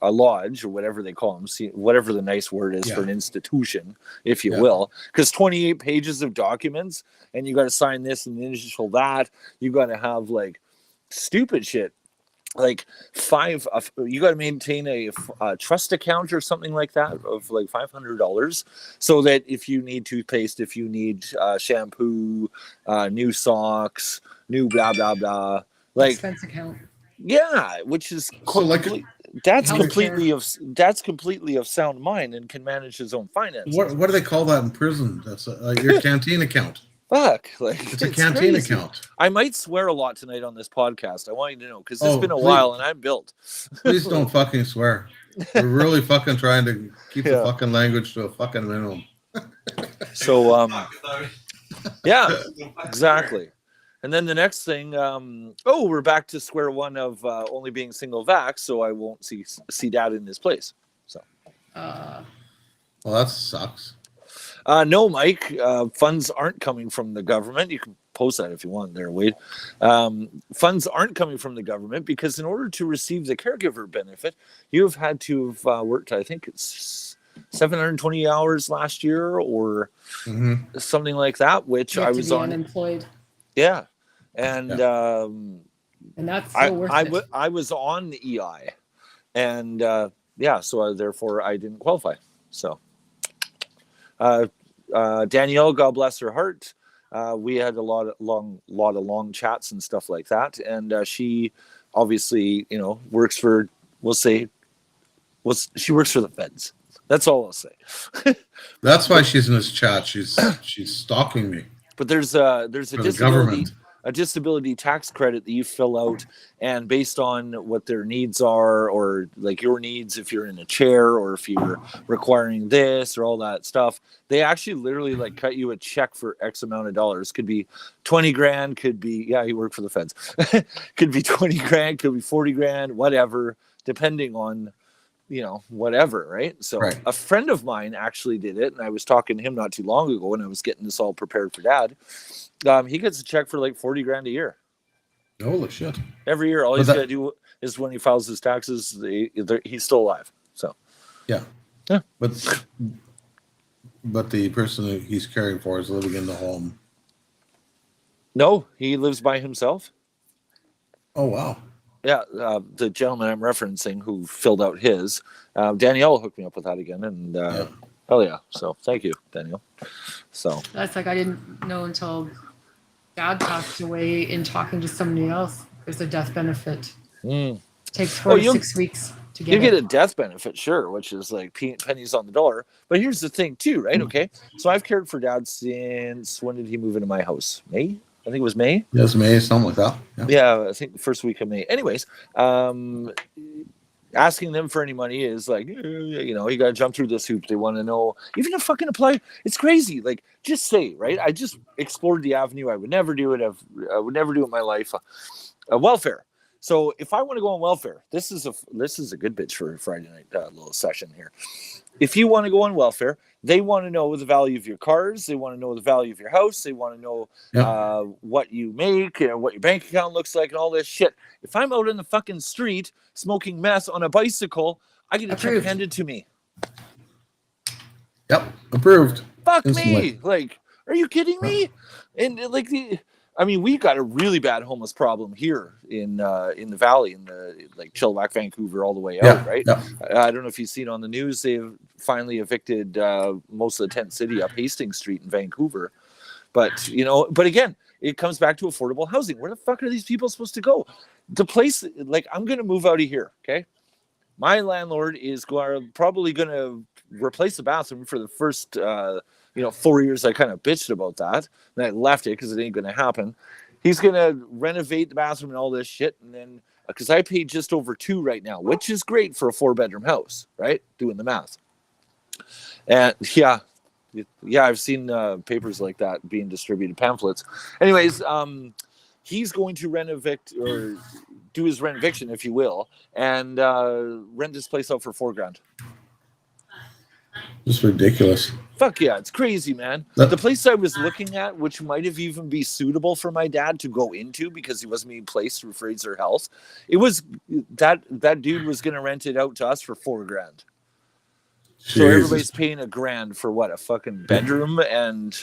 a lodge or whatever they call them, whatever the nice word is for an institution, if you will, because 28 pages of documents, and you got to sign this and initial that. You got to have like stupid shit. Like you got to maintain a trust account or something like that of like $500, so that if you need toothpaste, if you need shampoo, new socks, new blah blah blah, like Expense account. Yeah, which is that's completely of sound mind and can manage his own finances. What do they call that in prison? That's your canteen account. Fuck, like it's a canteen crazy. account. I might swear a lot tonight on this podcast. I want you to know, because it's been a while and I'm built. Please don't fucking swear. We're really fucking trying to keep the fucking language to a fucking minimum. So yeah, exactly. And then the next thing, we're back to square one of only being single vax, so I won't see Dad in his place. So, well, that sucks. No, Mike. Funds aren't coming from the government. You can post that if you want there, Wade. Funds aren't coming from the government because in order to receive the caregiver benefit, you have had to have worked, I think it's 720 hours last year or something like that, which I was on. Unemployed. Yeah. And that's so worth it. I was on the EI, and so therefore I didn't qualify. So Danielle, God bless her heart, we had a lot of long chats and stuff like that, and she obviously works for, she works for the feds. That's all I'll say. That's why she's in this chat. She's stalking me. But there's a disability tax credit that you fill out, and based on what their needs are, or like your needs, if you're in a chair or if you're requiring this or all that stuff, they actually literally like cut you a check for X amount of dollars. Could be 20 grand, could be, you work for the feds. Could be 20 grand, could be 40 grand, whatever, depending on whatever, right? So a friend of mine actually did it, and I was talking to him not too long ago when I was getting this all prepared for Dad. He gets a check for like 40 grand a year. Holy shit. Every year, all he's got to do is when he files his taxes, he's still alive. So yeah. But the person that he's caring for is living in the home. No, he lives by himself. Oh, wow. Yeah, the gentleman I'm referencing who filled out his, Danielle hooked me up with that again, and hell yeah! So thank you, Danielle. So that's like I didn't know until Dad passed away. In talking to somebody else, there's a death benefit. It takes 4 to 6 weeks to get. You get a death benefit, sure, which is like pennies on the dollar. But here's the thing, too, right? Okay, so I've cared for Dad since, when did he move into my house? May? I think it was May. Yes, May, something like that. Yeah, I think the first week of May. Anyways, asking them for any money is like, you got to jump through this hoop. They want to know, even to fucking apply. It's crazy. Like, just say, right? I just explored the avenue. I would never do it. I would never do it in my life. Welfare. So if I want to go on welfare, this is a good bitch for a Friday night little session here. If you want to go on welfare, they want to know the value of your cars. They want to know the value of your house. They want to know what you make and what your bank account looks like and all this shit. If I'm out in the fucking street smoking meth on a bicycle, I get a check handed to me. Yep, approved. Fuck instantly. Me. Like, are you kidding me? And like I mean, we got a really bad homeless problem here in the valley, in the like Chilliwack, Vancouver, all the way out, right? Yeah. I don't know if you've seen on the news, they've finally evicted most of the tent city up Hastings Street in Vancouver. But but again, it comes back to affordable housing. Where the fuck are these people supposed to go? The place, like, I'm going to move out of here, okay? My landlord is probably going to replace the bathroom for the first 4 years. I kind of bitched about that, and I left it because it ain't going to happen. He's going to renovate the bathroom and all this shit, and then because I pay just over 2 right now, which is great for a 4-bedroom house, right? Doing the math. And yeah, I've seen papers like that being distributed, pamphlets. Anyways, he's going to renovate or do his renoviction, if you will, and rent this place out for $4,000. It's ridiculous. Fuck yeah, it's crazy, man. The place I was looking at, which might have even be suitable for my dad to go into because he wasn't being placed through Fraser Health, it was that dude was going to rent it out to us for $4,000. So everybody's paying $1,000 for what, a fucking bedroom and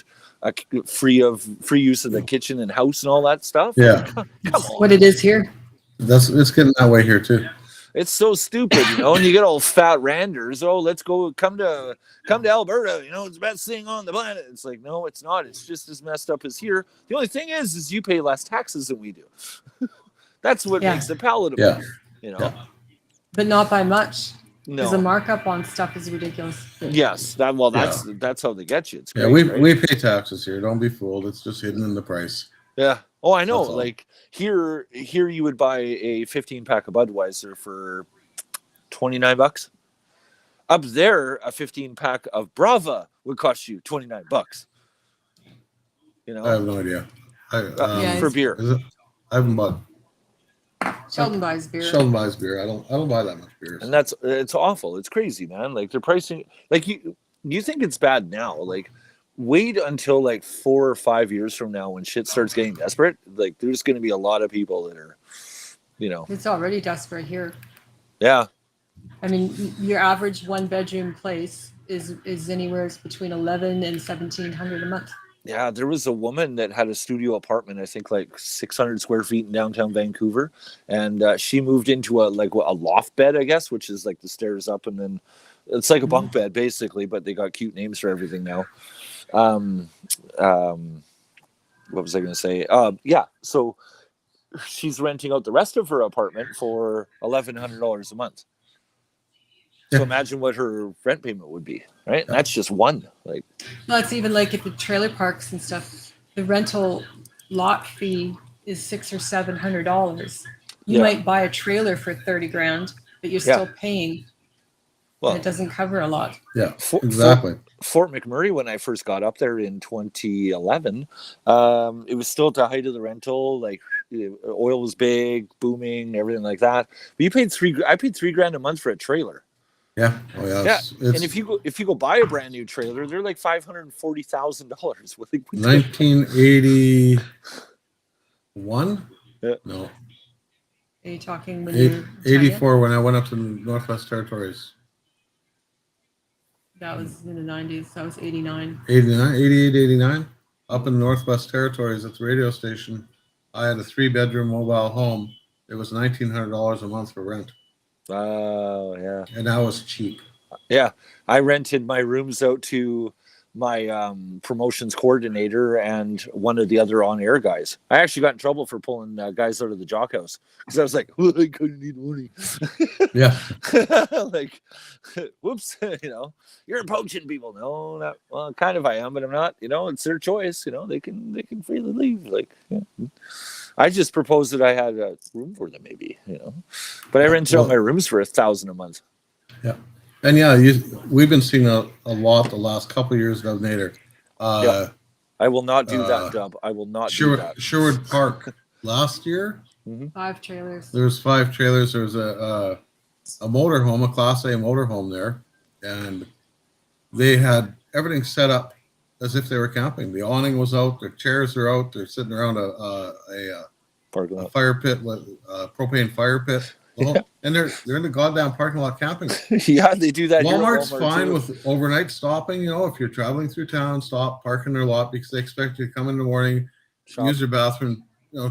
free use of the kitchen and house and all that stuff. Yeah, come on. What it is here. it's getting that way here too. It's so stupid, and you get all fat randers. Oh, let's go come to Alberta. It's the best thing on the planet. It's like, no, it's not. It's just as messed up as here. The only thing is you pay less taxes than we do. That's what makes it palatable. Yeah. But not by much. No. Because the markup on stuff is ridiculous. Yes, that's how they get you. It's great, right? we pay taxes here. Don't be fooled. It's just hidden in the price. Yeah. Oh, I know. Like here you would buy a 15-pack of Budweiser for $29. Up there, a 15-pack of Brava would cost you $29. I have no idea. For beer. Is it? I haven't bought. Sheldon buys beer. Sheldon buys beer. I don't buy that much beer. And it's awful. It's crazy, man. Like they're pricing. Like you think it's bad now. Like wait until like 4 or 5 years from now when shit starts getting desperate. Like there's going to be a lot of people that are, It's already desperate here. Yeah. I mean, your average 1-bedroom place is anywhere between $1,100 and $1,700 a month. Yeah, there was a woman that had a studio apartment, I think like 600 square feet in downtown Vancouver, and she moved into a loft bed, I guess, which is like the stairs up, and then it's like a bunk bed basically, but they got cute names for everything now. What was I going to say? So she's renting out the rest of her apartment for $1,100 a month. So imagine what her rent payment would be, right? And that's just one. Like, well, it's even like at the trailer parks and stuff. The rental lot fee is $600 or $700. You might buy a trailer for $30,000, but you're still paying. Well, and it doesn't cover a lot. Yeah, exactly. Fort McMurray, when I first got up there in 2011, it was still at the height of the rental. Like, oil was big, booming, everything like that. But I paid $3,000 a month for a trailer. Yeah. Oh, yeah. And if you go buy a brand new trailer, they're like $540,000. 1981? Yeah. No. Are you talking when 84 when I went up to the Northwest Territories. That was in the 90s. That was 89. 89, 88, 89. Up in the Northwest Territories at the radio station. I had a 3-bedroom mobile home. It was $1,900 a month for rent. Oh, yeah. And that was cheap. Yeah. I rented my rooms out to my promotions coordinator and one of the other on-air guys. I actually got in trouble for pulling guys out of the Jock House because I was like, oh, I couldn't need money. Yeah. Like, whoops, you're poaching people. No, not well, kind of I am, but I'm not. It's their choice. They can freely leave. Like, I just proposed that I had a room for them, maybe. But I rented out my rooms for $1,000 a month. Yeah. And we've been seeing a lot the last couple of years of Nader. I will not do that, Dub. I will not do that. Sherwood Park last year. 5 trailers. There was 5 trailers. There was a motorhome, a Class A motorhome there, and they had everything set up as if they were camping. The awning was out. The chairs are out. They're sitting around a fire pit, a propane fire pit. Yeah. And they're in the goddamn parking lot camping. Yeah, they do that. Walmart's Walmart fine too. with overnight stopping. If you're traveling through town, stop, park in their lot because they expect you to come in the morning Shop. use your bathroom,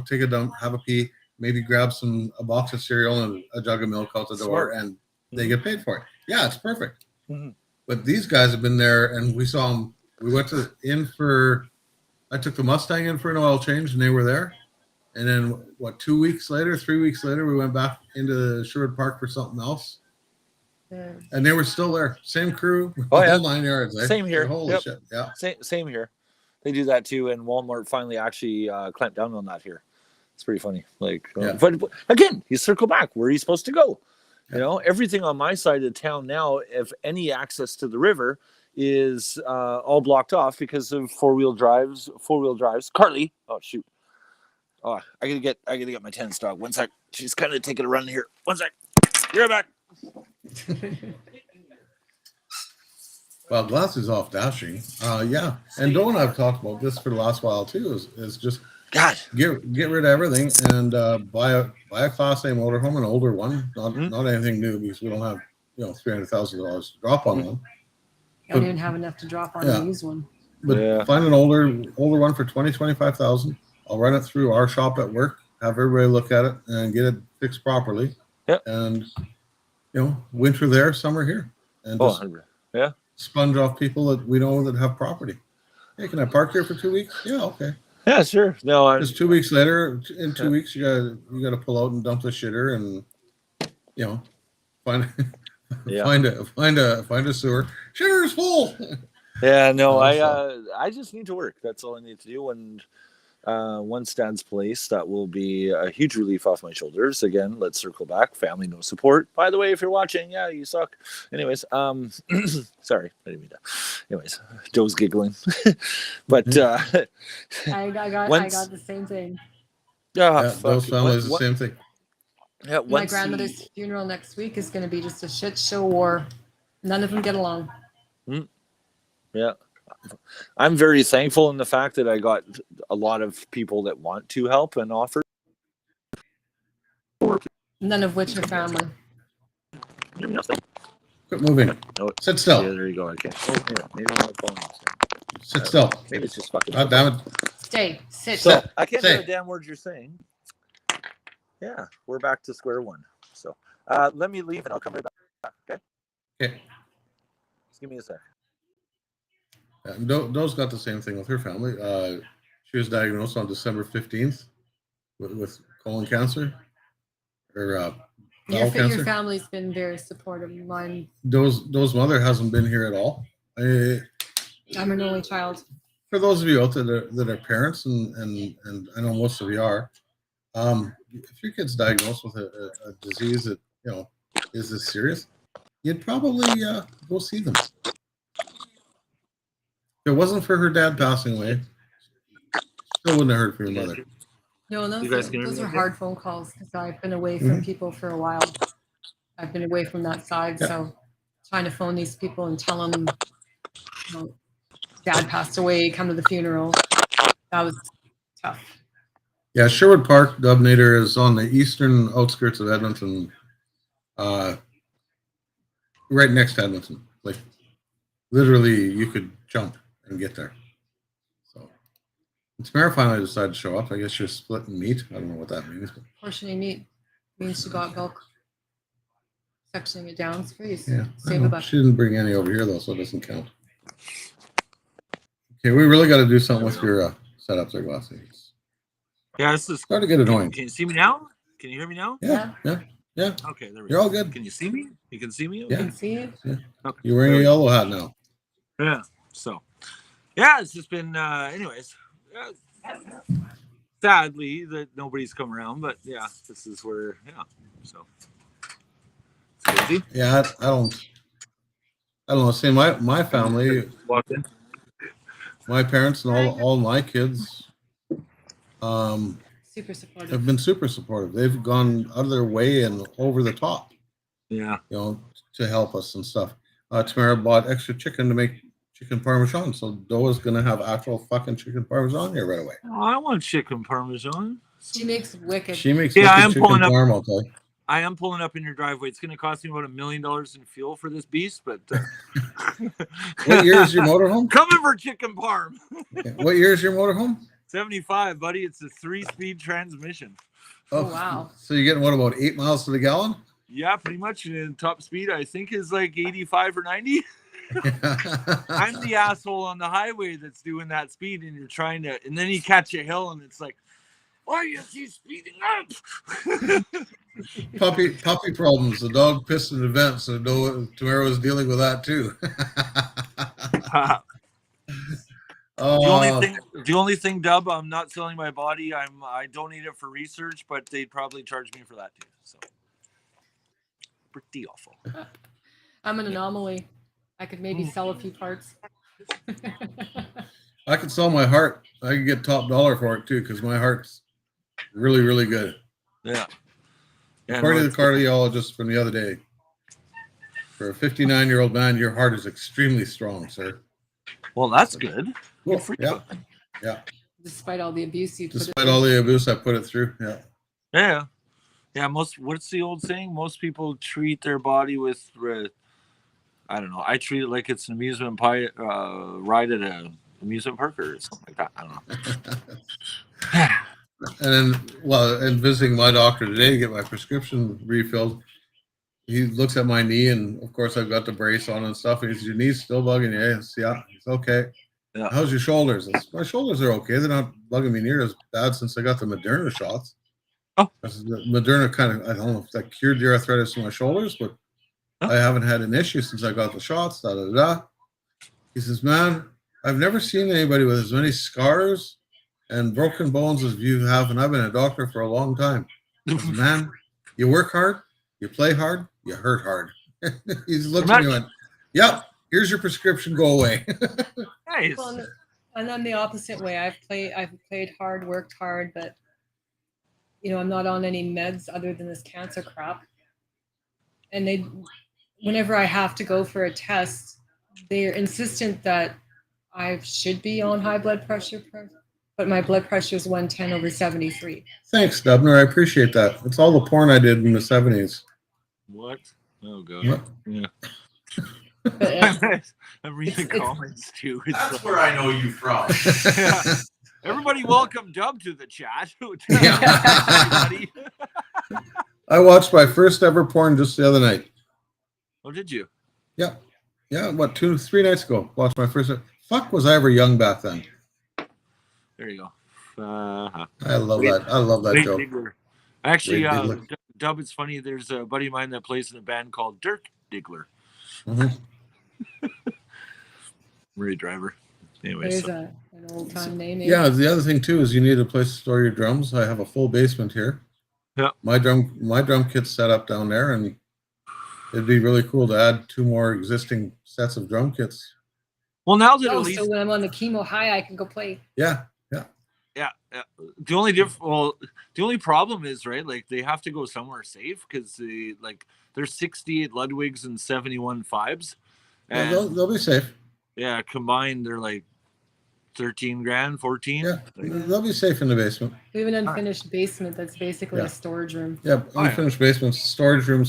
take a dump, have a pee, maybe grab a box of cereal and a jug of milk out the door, Smart. and they get paid for it. Yeah, it's perfect. Mhm. But these guys have been there, and we saw them. We went I took the Mustang in for an oil change, and they were there. And then 3 weeks later, we went back into Sherwood Park for something else, Yeah. and they were still there. Same crew, Oh, the yeah. whole 9 yards. Eh? Same here. Holy Yep. shit! Yeah. Same here. They do that too, and Walmart finally actually clamped down on that here. It's pretty funny. Like, Yeah. but again, you circle back. Where are you supposed to go? You know, everything on my side of town now, if any access to the river is all blocked off because of four-wheel drives. Carly, oh shoot. Oh, I gotta get my 10 dog. 1 sec. She's kind of taking a run here. 1 sec. You're back. Well, glasses off dashing. Yeah. And Doe and I've talked about this for the last while too. Is just God. get rid of everything and buy a Class A motorhome, an older one, not anything new, because we don't have $300,000 to drop on one. I don't even have enough to drop on Yeah. a used one. But Yeah. find an older one for 25,000. I'll run it through our shop at work, have everybody look at it, and get it fixed properly. Yep. And winter there, summer here, and Oh, just 100. Yeah. sponge off people that we know that have property. Hey, can I park here for 2 weeks? Yeah, okay. Yeah, sure. No, I'm Just 2 weeks later, in 2 weeks, you gotta pull out and dump the shitter, and find Yeah. find a sewer. Shitter's full. Yeah, no, So- I just need to work. That's all I need to do. And once Dad's place, that will be a huge relief off my shoulders. Again, let's circle back. Family, no support. By the way, if you're watching, yeah, you suck. Anyways, sorry, I didn't mean to. Anyways, Joe's giggling, but I got Once- the same thing. Yeah, fuck. those families, What- the same thing. yeah, My once grandmother's funeral next week is going to be just a shit show war. None of them get along. Yeah. I'm very thankful in the fact that I got a lot of people that want to help and offer. None of which are family. Quit moving. Oh, Sit yeah, still. there you go. I can't. Oh, here. Maybe my phone. Sit still. Maybe it's just fucking. God damn it. Stay, sit. So I can't Say. hear a damn word you're saying. Yeah, we're back to square one. So let me leave and I'll come right back. Okay, Okay. just give me a sec. Doe's got the same thing with her family. She was diagnosed on December 15th with colon cancer or bowel Your cancer. family's been very supportive. Mine, Doe's mother hasn't been here at all. I'm an only child. For those of you out there that are parents, and I know most of you are, if your kid's diagnosed with a disease that is this serious, you'd probably go see them. If it wasn't for her dad passing away, still wouldn't have heard from your mother. No, and You guys those, can hear those me are okay? hard phone calls because I've been away from people for a while. I've been away from that side, Yeah. so trying to phone these people and tell them, Dad passed away, come to the funeral. That was tough. Yeah, Sherwood Park, Dubnator is on the eastern outskirts of Edmonton, right next to Edmonton. Like, literally, you could jump and get there. So, Tamara finally decided to show up. I guess she was splitting meat. I don't know what that means. But Portioning meat means she got bulk. Sectioning it down is free. yeah, I Save know. a buck. She didn't bring any over here, though, so it doesn't count. Okay, we really got to do something with your setup there, Glassy. It's Yeah, this is. starting to get annoying. Can you see me now? Can you hear me now? Yeah. Okay, there we You're go. all good. Can you see me? You can see me? Yeah. You can see it. Okay. You're wearing a yellow hat now. Yeah. So, yeah, it's just been, anyways, sadly that nobody's come around, but yeah, this is where, so. It's busy. Yeah, I don't know. See, my family, Walked in. my parents and all my kids Super supportive. have been super supportive. They've gone out of their way and over the top, Yeah. to help us and stuff. Tamara bought extra chicken to make chicken parmesan, so Doa's gonna have actual fucking chicken parmesan here right away. Oh, I want chicken parmesan. She makes wicked. She makes Yeah, I wicked am chicken pulling up- parm, I'll tell you. I am pulling up in your driveway. It's going to cost me about $1 million in fuel for this beast, but What year is your motorhome? coming for chicken parm. Okay, what year is your motorhome? 75, buddy. It's a 3-speed transmission. Oh, wow. So you're getting what, about 8 miles to the gallon? Yeah, pretty much. And top speed, I think, is like 85 or 90. I'm the asshole on the highway that's doing that speed, and you're trying to, and then you catch a hill, and it's like, why is he speeding up? puppy problems. The dog pissed in the vent, so Tamara was dealing with that too. The only thing, Dub, I'm not selling my body. I donate it for research, but they'd probably charge me for that too. So pretty awful. I'm an anomaly. I could maybe sell a few parts. I could sell my heart. I could get top dollar for it too, because my heart's really, really good. Yeah. According to the cardiologist from the other day, for a 59-year-old man, your heart is extremely strong, sir. Well, that's good. Cool. For Yeah, you. yeah. Despite all the abuse you put Despite all the abuse I put it through, yeah. Yeah. Yeah. What's the old saying? Most people treat their body with, I don't know. I treat it like it's an amusement ride at an amusement park or something like that. I don't know. And then, and visiting my doctor today to get my prescription refilled, he looks at my knee, and of course I've got the brace on and stuff. And he says, "Your knee's still bugging you?" Yes, yeah. It's okay. Yeah. How's your shoulders? My shoulders are okay. They're not bugging me near as bad since I got the Moderna shots. Oh. The Moderna kind of, I don't know if that cured the arthritis in my shoulders, but I haven't had an issue since I got the shots. Da da da. He says, "Man, I've never seen anybody with as many scars and broken bones as you have, and I've been a doctor for a long time. I said, man, you work hard, you play hard, you hurt hard." He's looking at me and went, "Yep, here's your prescription, go away." Nice. Well, and I'm the opposite way. I've played hard, worked hard, but I'm not on any meds other than this cancer crap. And whenever I have to go for a test, they're insistent that I should be on high blood pressure, but my blood pressure is 110/73. Thanks, Dubner. I appreciate that. It's all the porn I did in the 70s. What? Oh god. What? Yeah. But, I'm reading it's- comments too. It's That's like- where I know you from. Yeah. Everybody welcome Dub to the chat. Yeah. I watched my first ever porn just the other night. Oh, did you? Yeah. Yeah, what, 2-3 nights ago. Watched my first. Fuck, was I ever young back then? There you go. I love that. I love that Big joke. Diggler. Actually, Big Diggler. Dub, it's funny. There's a buddy of mine that plays in a band called Dirk Diggler. Mhm. Ray Driver. Anyway, there's so, an old time name. Yeah, the other thing too is you need a place to store your drums. I have a full basement here. Yeah. My drum kit's set up down there, and it'd be really cool to add 2 more existing sets of drum kits. well, now that at Oh, least, so when I'm on the chemo high, I can go play. Yeah. yeah. The only problem is, right, like they have to go somewhere safe because there's 68 Ludwigs and 71 Fibes, Yeah, and they'll be safe. yeah, combined they're like 13 grand, 14. Yeah, they'll be safe in the basement. We have an unfinished basement that's basically Yeah. a storage room. Yeah, Oh, yeah. unfinished basement, storage room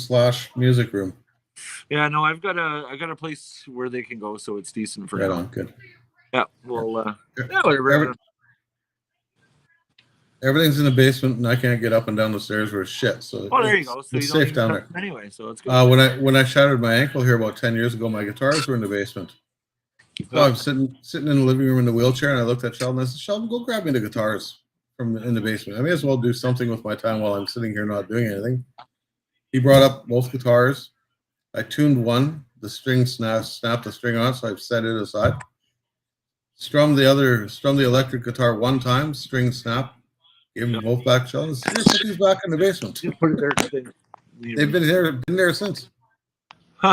/ music room. Yeah, no, I got a place where they can go, so it's decent for Right now. on, good. Yeah, well, yeah, whatever. Everything's in the basement, and I can't get up and down the stairs where it's shit. So Oh, there you go. So it's you don't safe even down touch there. them anyway, so it's good. When I shattered my ankle here about 10 years ago, my guitars were in the basement. So I'm sitting in the living room in the wheelchair, and I looked at Sheldon. I said, "Sheldon, go grab me the guitars from in the basement. I may as well do something with my time while I'm sitting here not doing anything." He brought up both guitars. I tuned one. The string snapped the string on, so I've set it aside. Strummed the electric guitar 1 time. String snapped. Gave them both back. Sheldon said, "Here, put these back in the basement." You put it there. They've been there since.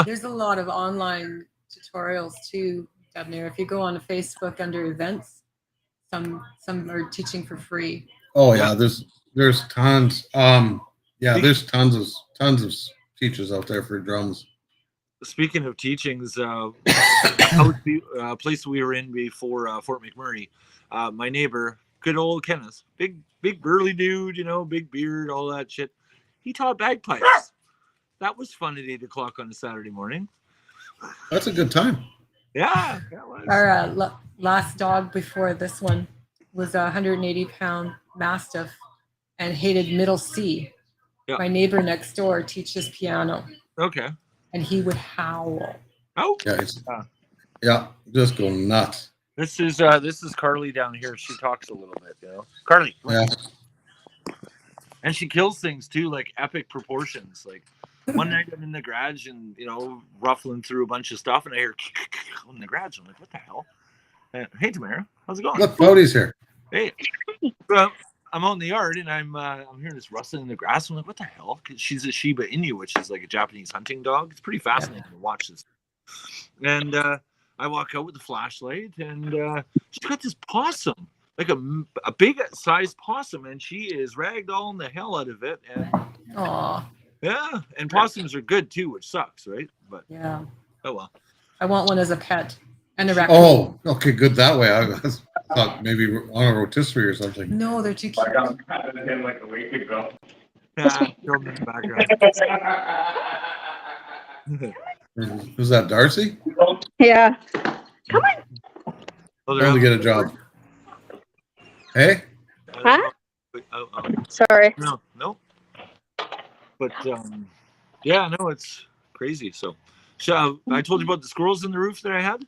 There's a lot of online tutorials too, Dubner. If you go on Facebook under events, some are teaching for free. Oh yeah, there's tons. There's tons of teachers out there for drums. Speaking of teachings, place we were in before Fort McMurray, my neighbor, good old Kenneth, big burly dude, big beard, all that shit. He taught bagpipes. That was fun at 8:00 on a Saturday morning. That's a good time. Yeah, that was. Our last dog before this one, was a 180-pound Mastiff and hated middle C. Yeah. My neighbor next door teaches piano, Okay. and he would howl. Oh, Yeah, yeah, just go nuts. this is Carly down here. She talks a little bit, you know. Carly, come on. Yeah. And she kills things too, like epic proportions. Like one night I'm in the garage and ruffling through a bunch of stuff, and I hear in the garage. I'm like, what the hell? And, hey, Tamara, how's it going? Look, Bodie's here. Hey, so I'm out in the yard and I'm hearing this rustling in the grass. I'm like, what the hell? 'Cause she's a Shiba Inu, which is like a Japanese hunting dog. It's pretty fascinating to watch this. And I walk out with the flashlight, and she's got this possum, like a big sized possum, and she is ragdolling the hell out of it. And Aw, yeah, and possums are good too, which sucks, right? But yeah. oh well. I want one as a pet and a raccoon. Oh, okay, good that way. I thought maybe on a rotisserie or something. No, they're too cute. him like a week ago. Yeah, film in the background. Was that Darcy? Yeah. Oh, Trying to get a job. Hey? Huh? Oh, Sorry. no. But yeah, no, it's crazy. So I told you about the squirrels in the roof that I had.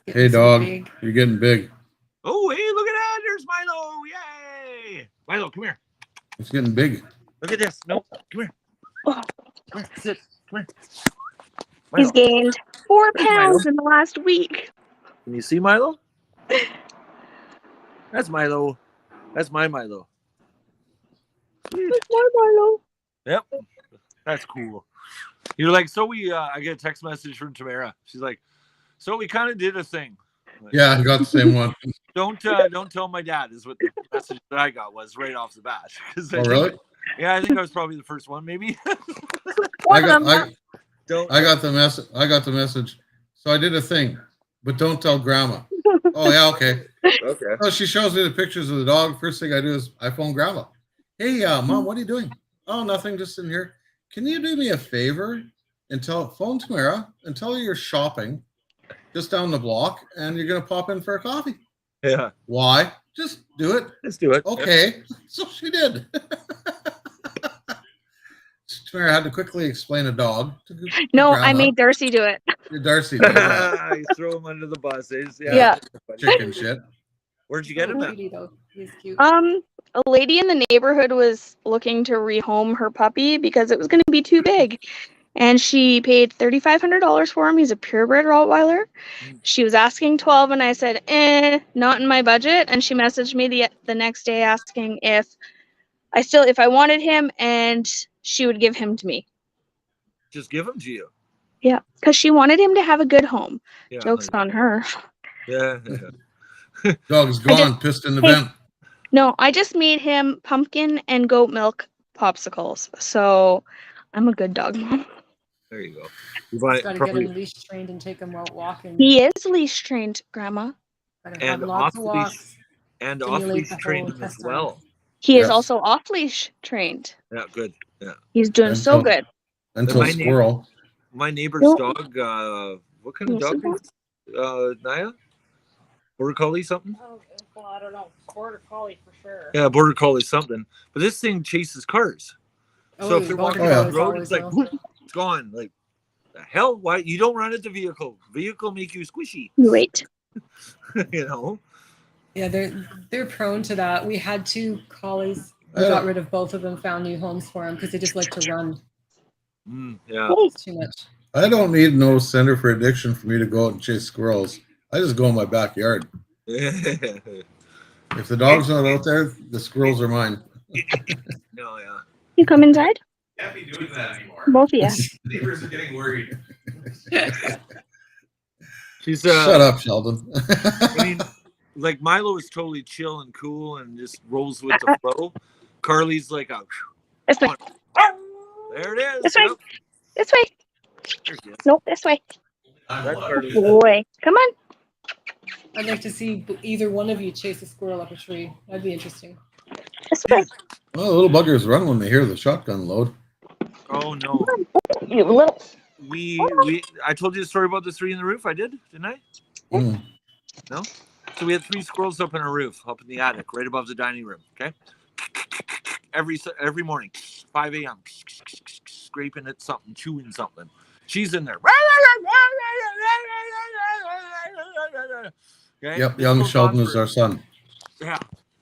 Hey, So dog. big. You're getting big. Oh, hey, look at that! There's Milo! Yay! Milo, come here. It's getting big. Look at this. No, come here. Oh. Come here. Sit. Come here. He's Milo, gained 4 Milo. pounds in the last week. can you see Milo? That's Milo. That's my Milo. That's my Milo. Yep. That's cool. You're like, so I get a text message from Tamara. She's like, so we kind of did a thing. I'm like, Yeah, I got the same one. Don't tell my dad is what the message that I got was right off the bat. 'Cause I Oh, think- really? Yeah, I think I was probably the first one, maybe. I One of them. got the message. I got the message. So I did a thing, but don't tell grandma. Oh yeah, okay. Okay. Oh, she shows me the pictures of the dog. First thing I do is I phone grandma. Hey, mom, what are you doing? Oh, nothing, just in here. Can you do me a favor and phone Tamara and tell her you're shopping just down the block and you're gonna pop in for a coffee? Yeah. Why? Just do it. Let's do it. Okay. So she did. Tamara had to quickly explain a dog to No, grandma. I made Darcy do it. Darcy did that. You throw him under the bus. Yeah. Chicken shit. Where'd you get him Oh, at? cutie, though. He's cute. A lady in the neighborhood was looking to rehome her puppy because it was going to be too big. And she paid $3,500 for him. He's a purebred Rottweiler. She was asking 12, and I said, not in my budget. And she messaged me the next day asking if I wanted him, and she would give him to me. Just give him to you. Yeah, because she wanted him to have a good home. Yeah. Joke's on her. Yeah. Dog's gone, pissed in the vent. No, I just made him pumpkin and goat milk popsicles. So I'm a good dog mom. There you go. You might Got to get probably him leash trained and take him out walking. He is leash trained, Grandma. Gotta have and lots of off-leash walks. and Stimulate off-leash the whole trained him as intestine. well. He is Yes. also off leash trained. Yeah, good. Yeah. He's doing And so so- good. Until My name- squirrel. My neighbor's Nope. dog, what kind of Yes, dog is Naya? Border Collie something? Oh, well, I don't know. Border Collie for sure. Yeah, Border Collie something. But this thing chases cars. So if they're walking Oh, down yeah. the road, it's like, whoop, it's gone. Like, the hell? Why? You don't run at the vehicle. Vehicle make you squishy. You wait. You know? Yeah, they're prone to that. We had 2 collies. We Yeah. got rid of both of them, found new homes for them because they just like to run. Yeah. It's too much. I don't need no center for addiction for me to go out and chase squirrels. I just go in my backyard. If the dog's not out there, the squirrels are mine. No, yeah. You come inside? Can't be doing that anymore. Both of you. The neighbors are getting worried. She's Shut up, Sheldon. I mean, like Milo is totally chill and cool and just rolls with the flow. Carly's like, This way. there it is. This way. Yep. This way. There she is. Nope, this way. I'm That's loved. Carly. Boy. Come on. I'd like to see either one of you chase a squirrel up a tree. That'd be interesting. This way. Well, little buggers run when they hear the shotgun load. Oh no. You little. We I told you the story about the 3 in the roof. I did, didn't I? Mm. So we had 3 squirrels up in our roof, up in the attic, right above the dining room. Okay. Every morning, 5 a.m. Scraping at something, chewing something. She's in there. Okay? Yep, This young goes Sheldon on is for- our son. Yeah,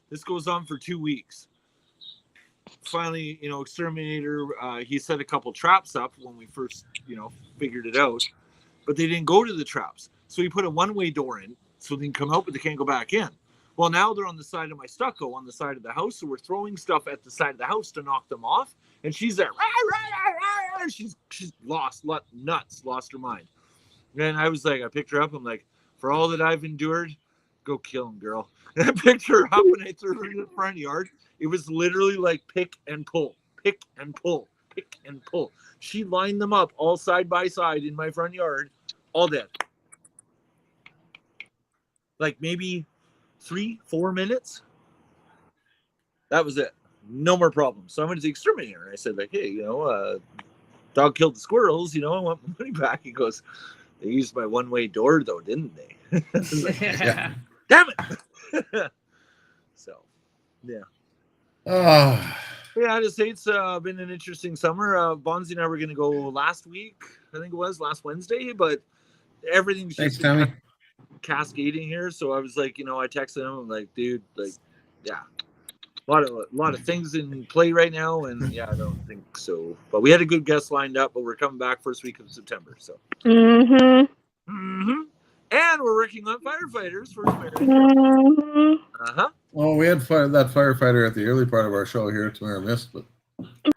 this goes on for 2 weeks. Finally, exterminator, he set a couple traps up when we first, figured it out, but they didn't go to the traps. So he put a one-way door in so they can come out, but they can't go back in. Well, now they're on the side of my stucco on the side of the house. So we're throwing stuff at the side of the house to knock them off. And she's there. She's lost her mind. And I was like, I picked her up. I'm like, for all that I've endured, go kill him, girl. And I picked her up and I threw her in the front yard. It was literally like pick and pull, pick and pull, pick and pull. She lined them up all side by side in my front yard, all dead. Like maybe 3-4 minutes. That was it. No more problems. So I went to the exterminator and I said, like, hey, dog killed the squirrels, I want my money back. He goes, they used my one-way door though, didn't they? Yeah. Damn it. So, yeah. Oh, Yeah, I'd say it's been an interesting summer. Bonzi and I were going to go last week. I think it was last Wednesday, but everything's thanks, just been Tammy. cascading here. So I was like, I texted him. I'm like, dude, like, yeah, a lot of things in play right now, and yeah, I don't think so. But we had a good guest lined up, but we're coming back first week of September. So, and we're working on firefighters for Tamara. Well, we had that firefighter at the early part of our show here. Tamara missed, but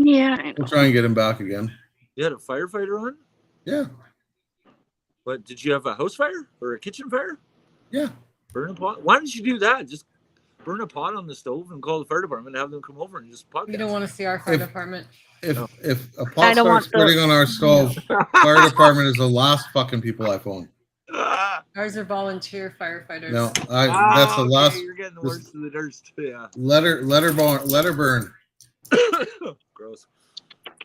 Yeah, I know. we'll try and get him back again. You had a firefighter on, Yeah, but did you have a house fire or a kitchen fire? yeah. Burn a pot? Why didn't you do that? Just burn a pot on the stove and call the fire department and have them come over and just podcast. You don't want to see our fire department. If a I pot don't want starts spreading on our stove, fire department is the last fucking people I phone. Ours are volunteer firefighters. No, that's the last. You're getting the worst of the worst. Yeah. Let her burn. Gross.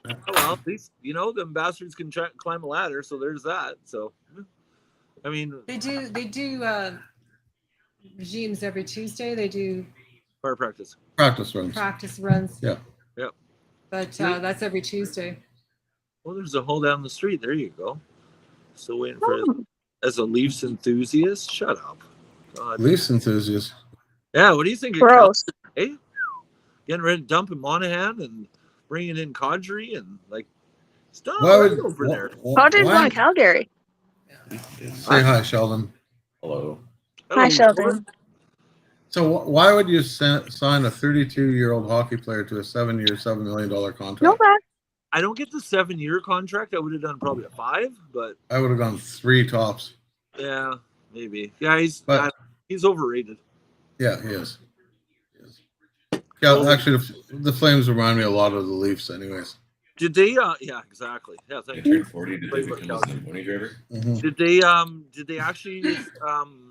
Oh, well, at least them bastards can climb a ladder, so there's that. So, I mean, They do regimes every Tuesday. They do fire practice. Practice runs. practice runs. Yeah. Yep. But that's every Tuesday. Well, there's a hole down the street. There you go. Still waiting for it. As a Leafs enthusiast, shut up. God. Leafs enthusiast. Yeah, what do you think? Gross. Hey, getting ready to dump in Monahan and bringing in Kadri and like stuff over there. Kadri's going to Calgary. Say hi, Sheldon. Hello. Hi, Sheldon. So why would you sign a 32-year-old hockey player to a 7-year, $7 million contract? No bad. I don't get the 7-year contract. I would have done probably a 5, but I would have gone 3 tops. yeah, maybe. Yeah, he's overrated. Yeah, he is. Yeah, actually, the Flames remind me a lot of the Leafs, anyways. Did they? Yeah, exactly. Yeah, thank you. Turned 40. Did they become a pony driver? Mhm. Did they actually?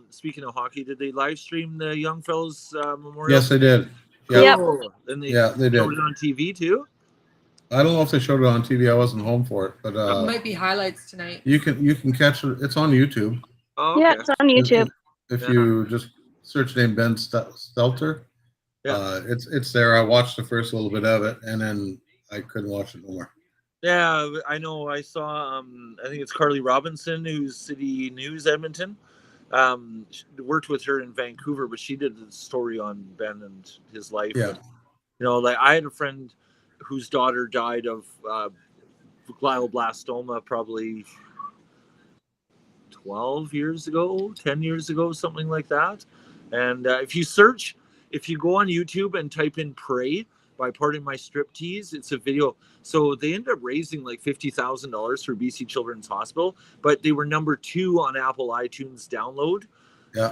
Speaking of hockey, did they live stream the young fellas memorial? Yes, they did. Yeah, Yep. Oh, and they they did. showed it on TV too. I don't know if they showed it on TV. I wasn't home for it, but It might be highlights tonight. you can catch it. It's on YouTube. Oh, okay. Yeah, it's on YouTube. If you just search name Ben Stelter, Yeah. it's there. I watched the first little bit of it, and then I couldn't watch it no more. Yeah, I know. I saw. I think it's Carly Robinson, who's City News Edmonton. Worked with her in Vancouver, but she did a story on Ben and his life. Yeah. And, like I had a friend whose daughter died of glioblastoma probably 12 years ago, 10 years ago, something like that. And if you go on YouTube and type in "Pray" by Pardon My Striptease, it's a video. So they ended up raising like $50,000 for BC Children's Hospital, but they were number 2 on Apple iTunes download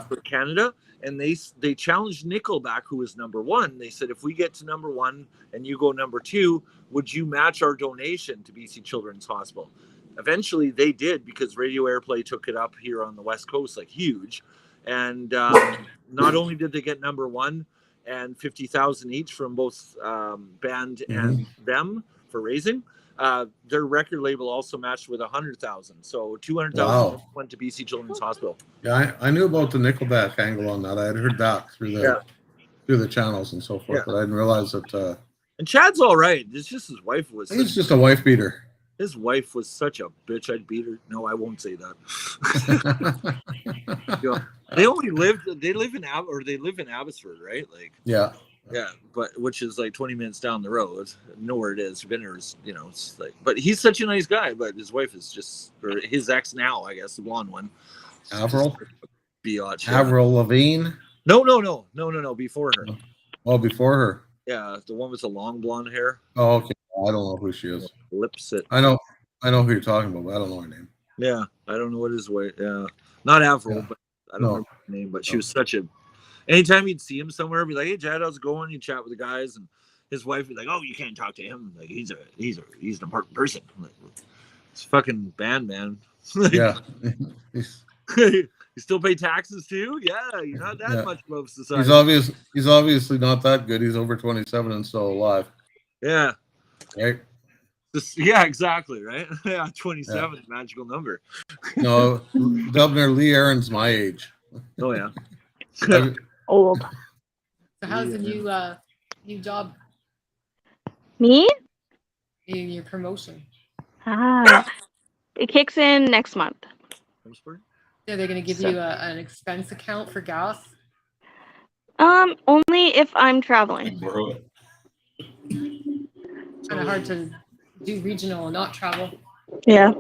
for Canada. And they challenged Nickelback, who was number 1. They said, if we get to number 1 and you go number 2, would you match our donation to BC Children's Hospital? Eventually they did, because radio airplay took it up here on the West Coast, like huge. And not only did they get number 1 and $50,000 each from both band and them for raising, their record label also matched with 100,000. So 200,000 Wow. went to BC Children's Hospital. Yeah, I knew about the Nickelback angle on that. I had heard that through the channels and so forth, Yeah. but I didn't realize that And Chad's all right. It's just his wife was. he's just a wife beater. His wife was such a bitch. I'd beat her. No, I won't say that. Yeah. They live in Abbotsford, right? Like, Yeah. yeah, but which is like 20 minutes down the road. I know where it is. Been there, you know, it's like, but he's such a nice guy. But his wife is just, or his ex now, I guess, the blonde one. Avril? Biatch. Avril Lavigne? No. Before her. Oh, before her. Yeah, the one with the long blonde hair. Oh, okay. I don't know who she is. Lips it. I know who you're talking about, but I don't know her name. Yeah, I don't know what his way. Yeah, not Avril, Yeah. but I don't No. remember her name. But she was such a. Anytime you'd see him somewhere, be like, "Hey, Chad, how's it going?" He'd chat with the guys, and his wife would be like, "Oh, you can't talk to him. Like he's an important person. Like, it's fucking band, man. Like, Yeah. you still pay taxes too? Yeah, you're not that Yeah. much above society. He's obviously not that good. He's over 27 and still alive. Yeah. Right? Yeah, exactly, right? Yeah, 27, magical number. No, Governor Lee Aaron's my age. Oh yeah. Old. So how's the new job, Me? your promotion? It kicks in next month. Are they going to give you an expense account for gas? Only if I'm traveling. Borrow it. Kind of hard to do regional and not travel. Yeah.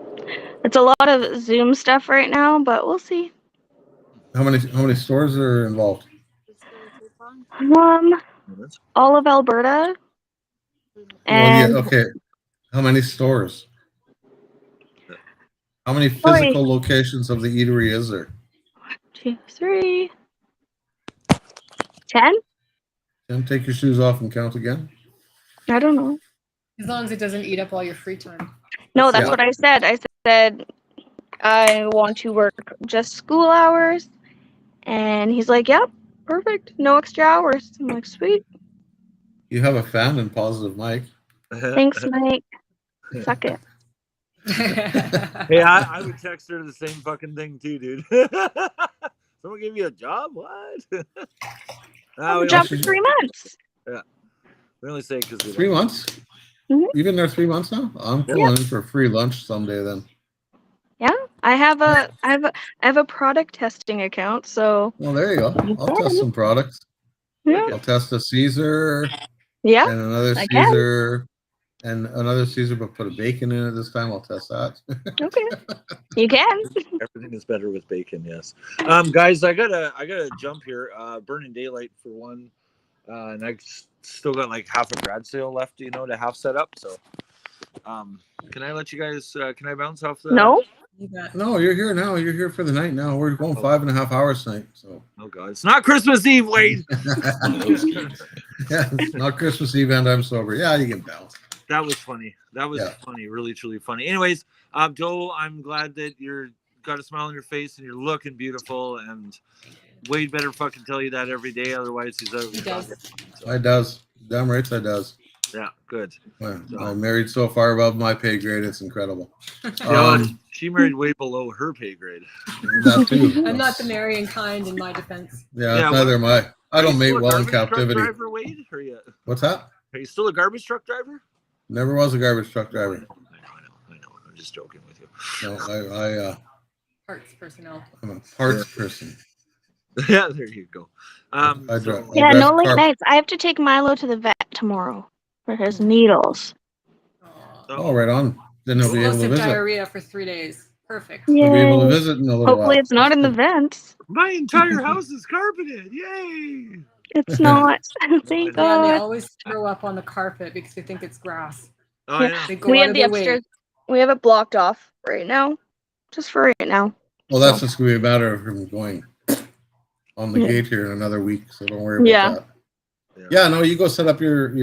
It's a lot of Zoom stuff right now, but we'll see. How many stores are involved? All of Alberta. Well, And yeah, okay. How many stores? How many physical locations of the eatery is there? 2, 3, 10? Tim, take your shoes off and count again. I don't know. As long as it doesn't eat up all your free time. No, that's Yeah. what I said. I said I want to work just school hours. And he's like, yep, perfect. No extra hours. I'm like, sweet. You have a fan and positive mic. Thanks, Mike. Suck it. Hey, I would text her the same fucking thing too, dude. Someone give you a job? What? I job for 3 months. We only say because 3 months? Mhm. You've been there 3 months now? I'm going in for free lunch someday then. Yeah, I have a product testing account, so Well, there you go. I'll test some products. yeah. I'll test a Caesar Yeah, and another I can. Caesar and another Caesar, but put a bacon in it this time. I'll test that. Okay. You can. everything is better with bacon. Yes, guys, I gotta jump here. Burning Daylight for one, and I still got like half a grad sale left, to half set up. So, can I let you guys? Can I bounce off the? No. You got No, you're here now. You're here for the night now. We're going 5.5 hours tonight. So Oh God, it's not Christmas Eve, Wade. yeah, it's not Christmas Eve and I'm sober. Yeah, you can bounce. That was funny. That was Yeah. funny. Really, truly funny. Anyways, Joe, I'm glad that you're got a smile on your face and you're looking beautiful. And Wade better fucking tell you that every day, otherwise he's out of He his does. pocket. I does. Damn right I does. Yeah, good. I'm married so far above my pay grade. It's incredible. Yeah, she married way below her pay grade. That too. I'm not the marrying kind in my defense. Yeah, Yeah, neither am I. I Are you don't mate still a well in garbage truck captivity. Driver, Wade? Or What's that? are you still a garbage truck driver? Never was a garbage truck I driver. know. I'm just joking with you. No, Parts personnel. I'm a parts person. Yeah, there you go. I So- drive. Yeah, no late car- nights. I have to take Milo to the vet tomorrow for his needles. Aw. Oh, right on. Then he'll be able to Explosive visit. diarrhea for 3 days. Perfect. He'll be able to Yay. visit in a little Hopefully while. it's not in the vents. My entire house is carpeted. Yay! It's not. Thank Yeah, and they God. always throw up on the carpet because they think it's grass. Oh yeah. They go We out have of the their way. upstairs. We have it blocked off right now. Just for right now. Well, that's just going to be a matter of him going on the Yeah. gate here in another week, so don't worry about Yeah. that. Yeah, no, you go set up your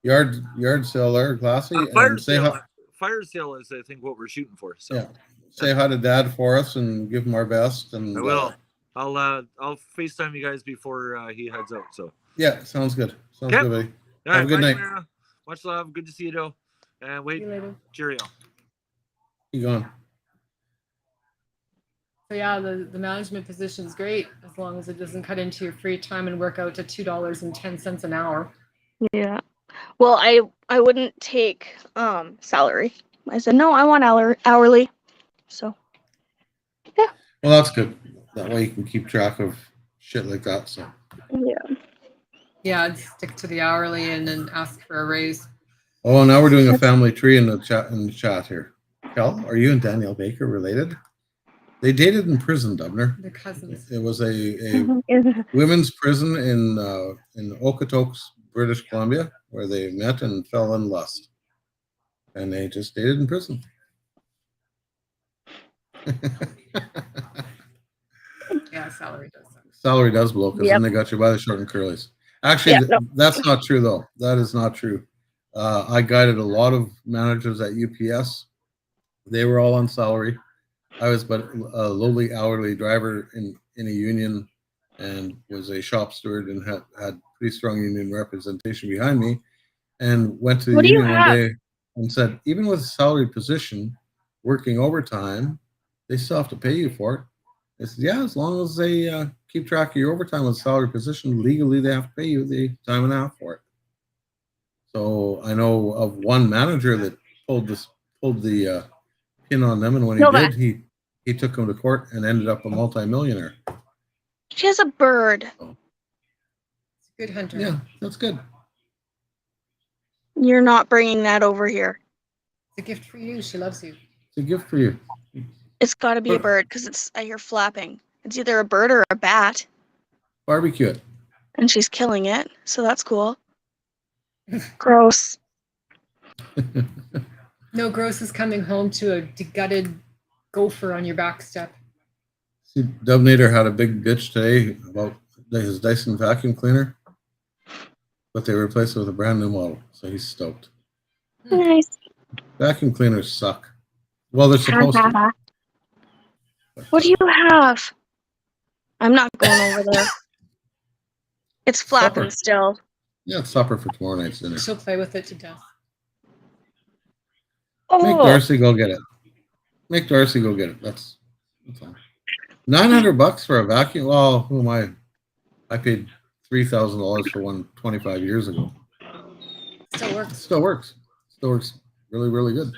yard sale there, Glassy, Fire and say sale. hi, Fire sale is, I think, what we're shooting for. So Yeah. say hi to Dad for us and give him our best. And I will. I'll FaceTime you guys before he heads out. So Yeah, sounds good. Sounds Okay. good, buddy. all Have a good bye, night. Tamara. Much love. Good to see you, Joe. And See wait, you later. cheerio. You going? So yeah, the management position is great as long as it doesn't cut into your free time and work out to $2.10 an hour. Yeah. Well, I wouldn't take salary. I said no, I want hourly. So Well, that's good. That way you can keep track of shit like that. So yeah. Yeah, I'd stick to the hourly and then ask for a raise. oh, now we're doing a family tree in the chat here. Kel, are you and Danielle Baker related? They dated in prison, Dubner. They're cousins. It was a women's prison in Okotoks, British Columbia, where they met and fell in lust, and they just dated in prison. Yeah, salary does suck. Salary does blow because Yep. then they got you by the short and curlies. Actually, Yeah, no. that's not true though. That is not true. I guided a lot of managers at UPS. They were all on salary. I was but a lowly hourly driver in a union and was a shop steward and had pretty strong union representation behind me, and went to the What do you union one have? day and said, even with a salary position, working overtime, they still have to pay you for it. I said, yeah, as long as they keep track of your overtime with salary position, legally they have to pay you the time and a half for it. So I know of one manager that pulled the pin on them, and when he Nova. did, he took him to court and ended up a multimillionaire. She has a bird. It's a good hunter. Yeah, that's good. You're not bringing that over here. It's a gift for you. She loves you. It's a gift for you. It's got to be a bird because I hear flapping. It's either a bird or a bat, Barbecue it. and she's killing it. So that's cool. Gross. No, Gross is coming home to a gutted gopher on your back step. See, Dubnator had a big bitch today about his Dyson vacuum cleaner, but they replaced it with a brand new model, so he's stoked. Nice. Vacuum cleaners suck. Well, they're supposed to. What do you have? I'm not going over there. It's flapping Supper. still. Yeah, it's supper for tomorrow night's dinner. She'll play with it to death. Make Oh, Darcy go get it. Make Darcy go get it. That's all. $900 for a vacuum. Well, who am I? I paid $3,000 for one 25 years ago. Still It works. still works. Still works really, really good.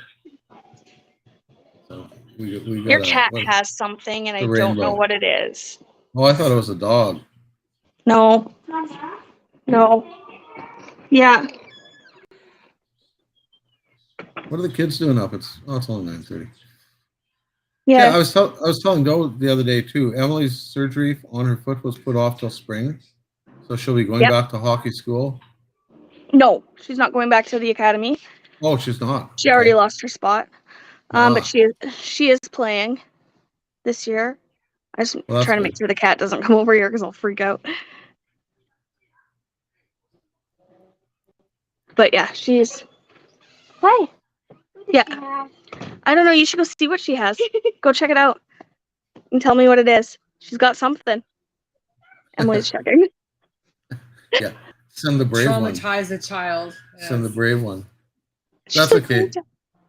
So we got your cat has something, and I the don't know rainbow. what it is. Oh, I thought it was a dog. No. No. Yeah. What are the kids doing up? It's only 9:30. Yeah. I was telling Doe the other day too. Emily's surgery on her foot was put off till spring, so she'll be going Yep. back to hockey school. No, she's not going back to the academy. Oh, she's not. She already lost her spot. Ah. But she is playing this year. I just Well, that's trying to good. make sure the cat doesn't come over here because I'll freak out. But yeah, she's. Why? Yeah. I don't know. You should go see what she has. Go check it out and tell me what it is. She's got something. Emily's checking. Yeah, send the brave one. Traumatize a child. Send the Yes. brave one. She's That's like, okay.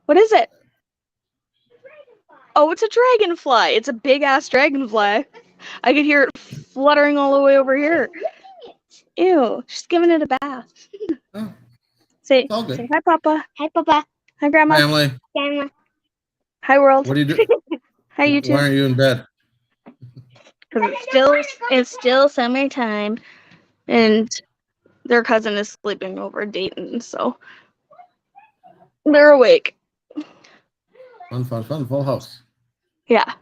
what is it? Oh, it's a dragonfly. It's a big ass dragonfly. I could hear it fluttering all the way over here. Ew, she's giving it a bath. Oh, Say, it's all good. say hi, Papa. Hi, Papa. Hi, Grandma. Hi, Emily. Grandma. Hi, world. What do you do? Hi, Why YouTube. aren't you in bed? Because it's still summertime, and their cousin is sleeping over at Dayton, so they're awake. Fun, fun, fun. Full house. Yeah.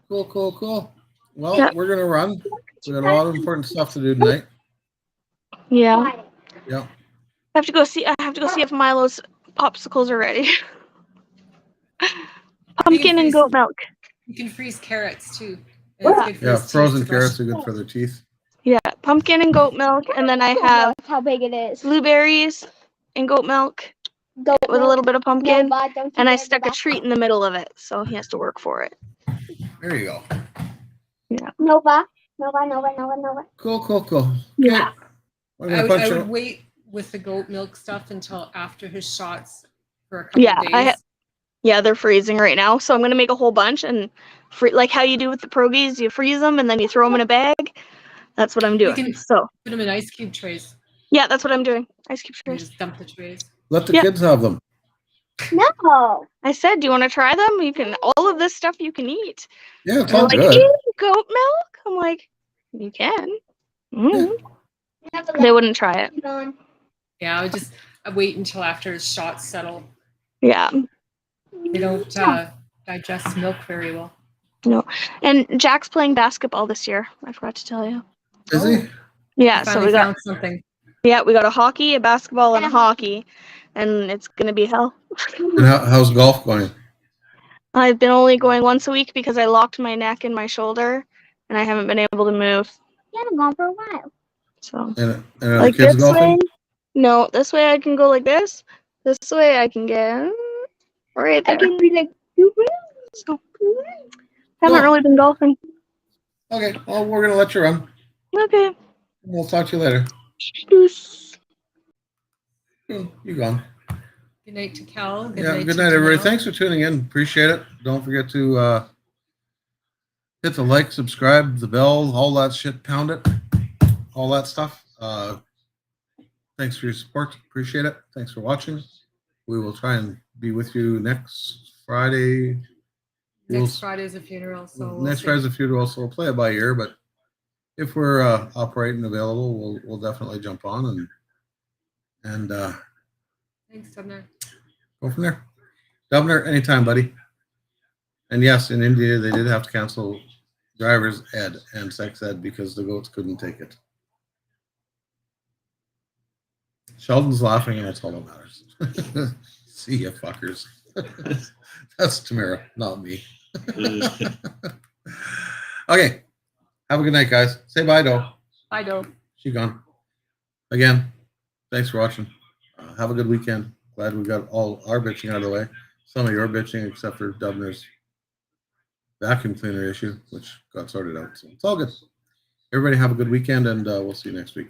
Cool. Well, Yeah. we're gonna run. We got a lot of important stuff to do tonight. Yeah. Yeah. I have to go see if Milo's popsicles are ready. Pumpkin and goat milk. You can freeze carrots too. And it's good for Yeah, his teeth frozen to brush. carrots are good for their teeth. Yeah, pumpkin and goat milk, and then I have how big it is. blueberries and goat milk Go with a little bit of pumpkin, Nova, don't you and I dare go stuck a back. treat in the middle of it, so he has to work for it. There you go. Nova. Nova. Cool. Okay. Yeah. We're I gonna would, punch I you. would wait with the goat milk stuff until after his shots for a couple Yeah, of days. Yeah, they're freezing right now. So I'm gonna make a whole bunch and like how you do with the pierogies, you freeze them and then you throw them in a bag. That's what I'm You doing. can So put them in ice cube trays yeah, that's what I'm doing. Ice cube and trays. just dump the trays. Let the Yeah. kids have them. No. I said, do you want to try them? You can. All of this stuff you can eat. Yeah, it's They're all like, good. ew, goat milk. I'm like, you can. Mm. They wouldn't try it. Yeah, I wait until after his shots settle. Yeah. They don't digest milk very well. No. And Jack's playing basketball this year. I forgot to tell you. Is he? Yeah. I So finally we got found something. we got a hockey, a basketball, and a hockey, and it's gonna be hell. And how's golf going? I've been only going once a week because I locked my neck and my shoulder, and I haven't been able to move. You haven't gone for a while. So And are like the kids this way, golfing? no, this way I can go like this. This way I can get right there. I can be like, So, haven't really been golfing. Okay, well, we're gonna let you run. Okay. We'll talk to you later. Peace. You gone? Good night to Cal. Good night, to everybody. Janelle. Thanks for tuning in. Appreciate it. Don't forget to hit the like, subscribe, the bell, all that shit. Pound it, all that stuff. Thanks for your support. Appreciate it. Thanks for watching. We will try and be with you next Friday. Next Friday's a funeral, so Next Friday's a funeral, so we'll play it by ear. But if we're operating available, we'll definitely jump on and Thanks, Governor. go from there. Governor, anytime, buddy. And yes, in India, they did have to cancel driver's ed and sex ed because the goats couldn't take it. Sheldon's laughing, and that's all that matters. See ya, fuckers. That's Tamara, not me. Okay. Have a good night, guys. Say bye, though. Bye, Doe. She gone. Again, thanks for watching. Have a good weekend. Glad we got all our bitching out of the way. Some of your bitching, except for Dubner's vacuum cleaner issue, which got sorted out. So it's all good. Everybody have a good weekend, and we'll see you next week.